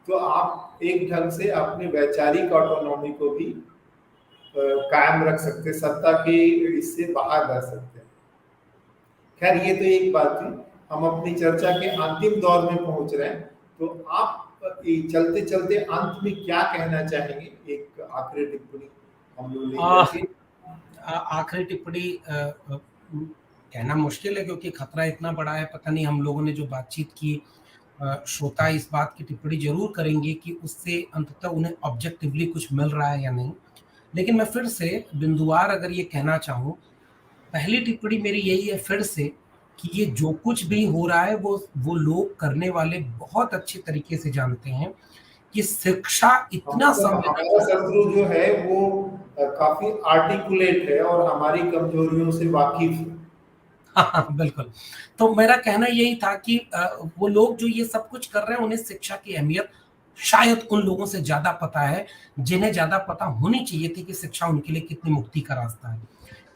तो आप एक ढंग से अपने वैचारिक ऑटोनॉमी को भी कायम रख सकते, सत्ता के इससे बाहर रह सकते हैं। खैर ये तो एक बात थी, हम अपनी चर्चा के अंतिम दौर में पहुंच रहे हैं, तो आप चलते चलते अंत में क्या कहना चाहेंगे, एक आखिरी टिप्पणी हम लोग लेकर के। आखिरी टिप्पणी कहना मुश्किल है क्योंकि खतरा इतना बड़ा है। पता नहीं हम लोगों ने जो बातचीत की, श्रोता इस बात की टिप्पणी जरूर करेंगे कि उससे अंततः उन्हें ऑब्जेक्टिवली कुछ मिल रहा है या नहीं। लेकिन मैं फिर से बिंदुवार अगर ये कहना चाहूँ, पहली टिप्पणी मेरी यही है फिर से कि ये जो कुछ भी हो रहा है वो लोग करने वाले बहुत अच्छे तरीके से जानते हैं कि शिक्षा इतना हमारा शत्रु जो है वो काफी आर्टिकुलेट है और हमारी कमजोरियों से वाकिफ है। हाँ, बिल्कुल। तो मेरा कहना यही था कि वो लोग जो ये सब कुछ कर रहे हैं, उन्हें शिक्षा की अहमियत शायद उन लोगों से ज़्यादा पता है, जिन्हें ज़्यादा पता होनी चाहिए थी कि शिक्षा उनके लिए कितनी मुक्ति का रास्ता है।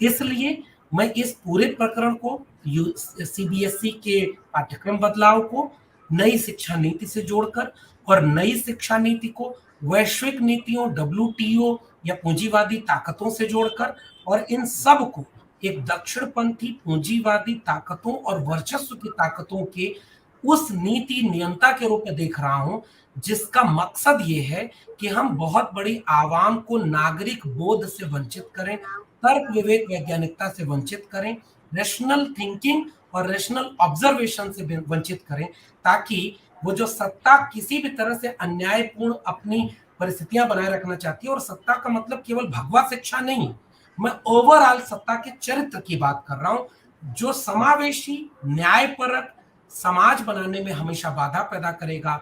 इसलिए मैं इस पूरे प्रकरण को सीबीएसई के पाठ्यक्रम बदलाव को नई शिक्षा नीति से जोड़कर और नई शिक्षा नीति को वैश्विक नीतियों, डब्ल्यूटीओ या पूंजीवादी ताकतों से जोड़कर और इन सब को एक दक्षिणपंथी पूंजीवादी ताकतों और वर्चस्व की ताकतों के उस नीति नियंता के रूप में देख रहा हूं, जिसका मकसद ये है कि हम बहुत बड़ी आवाम को नागरिक बोध से वंचित करें, तर्क विवेक वैज्ञानिकता से वंचित करें, रैशनल थिंकिंग और रैशनल ऑब्जर्वेशन से वंचित करें, ताकि वो जो सत्ता किसी भी तरह से अन्यायपूर्ण अपनी परिस्थितियां बनाए रखना चाहती है, और सत्ता का मतलब केवल भगवा शिक्षा नहीं, मैं ओवरऑल सत्ता के चरित्र की बात कर रहा हूं, जो समावेशी न्यायपरक समाज बनाने में हमेशा बाधा पैदा करेगा।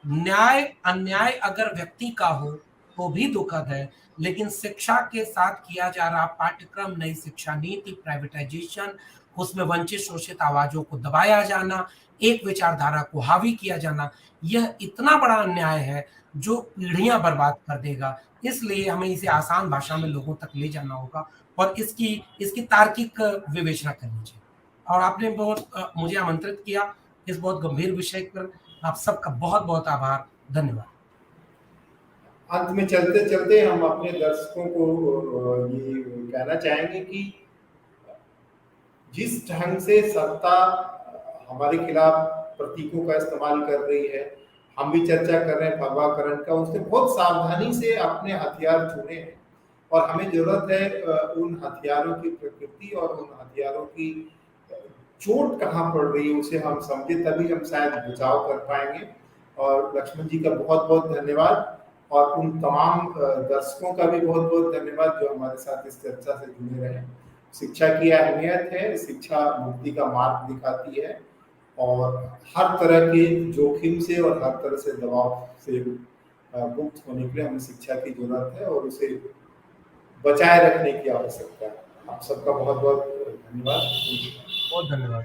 न्याय अन्याय अगर व्यक्ति का हो तो भी दुखद है, लेकिन शिक्षा के साथ किया जा रहा पाठ्यक्रम, नई शिक्षा नीति, प्राइवेटाइजेशन, उसमें वंचित शोषित आवाजों को दबाया जाना, एक विचारधारा को हावी किया जाना, यह इतना बड़ा अन्याय है जो पीढ़ियां बर्बाद कर देगा। इसलिए हमें इसे आसान भाषा में लोगों तक ले जाना होगा और इसकी इसकी तार्किक विवेचना करनी चाहिए। और आपने बहुत मुझे आमंत्रित किया इस बहुत गंभीर विषय पर। आप सबका बहुत बहुत आभार, धन्यवाद। अंत में चलते चलते हम अपने दर्शकों को ये कहना चाहेंगे कि जिस ढंग से सत्ता हमारे खिलाफ प्रतीकों का इस्तेमाल कर रही है, हम भी चर्चा कर रहे हैं भगवाकरण का, उसने बहुत सावधानी से अपने हथियार चुने हैं और हमें जरूरत है उन हथियारों की प्रकृति और उन हथियारों की चोट कहाँ पड़ रही है उसे हम समझे, तभी हम शायद बचाव कर पाएंगे। और लक्ष्मण जी का बहुत बहुत धन्यवाद और उन तमाम दर्शकों का भी बहुत बहुत धन्यवाद जो हमारे साथ इस चर्चा से जुड़े रहे। शिक्षा की अहमियत है, शिक्षा मुक्ति का मार्ग दिखाती है और हर तरह के जोखिम से और हर तरह से दबाव से मुक्त होने के लिए हमें शिक्षा की जरूरत है और उसे बचाए रखने की आवश्यकता है। आप सबका बहुत बहुत धन्यवाद। बहुत धन्यवाद।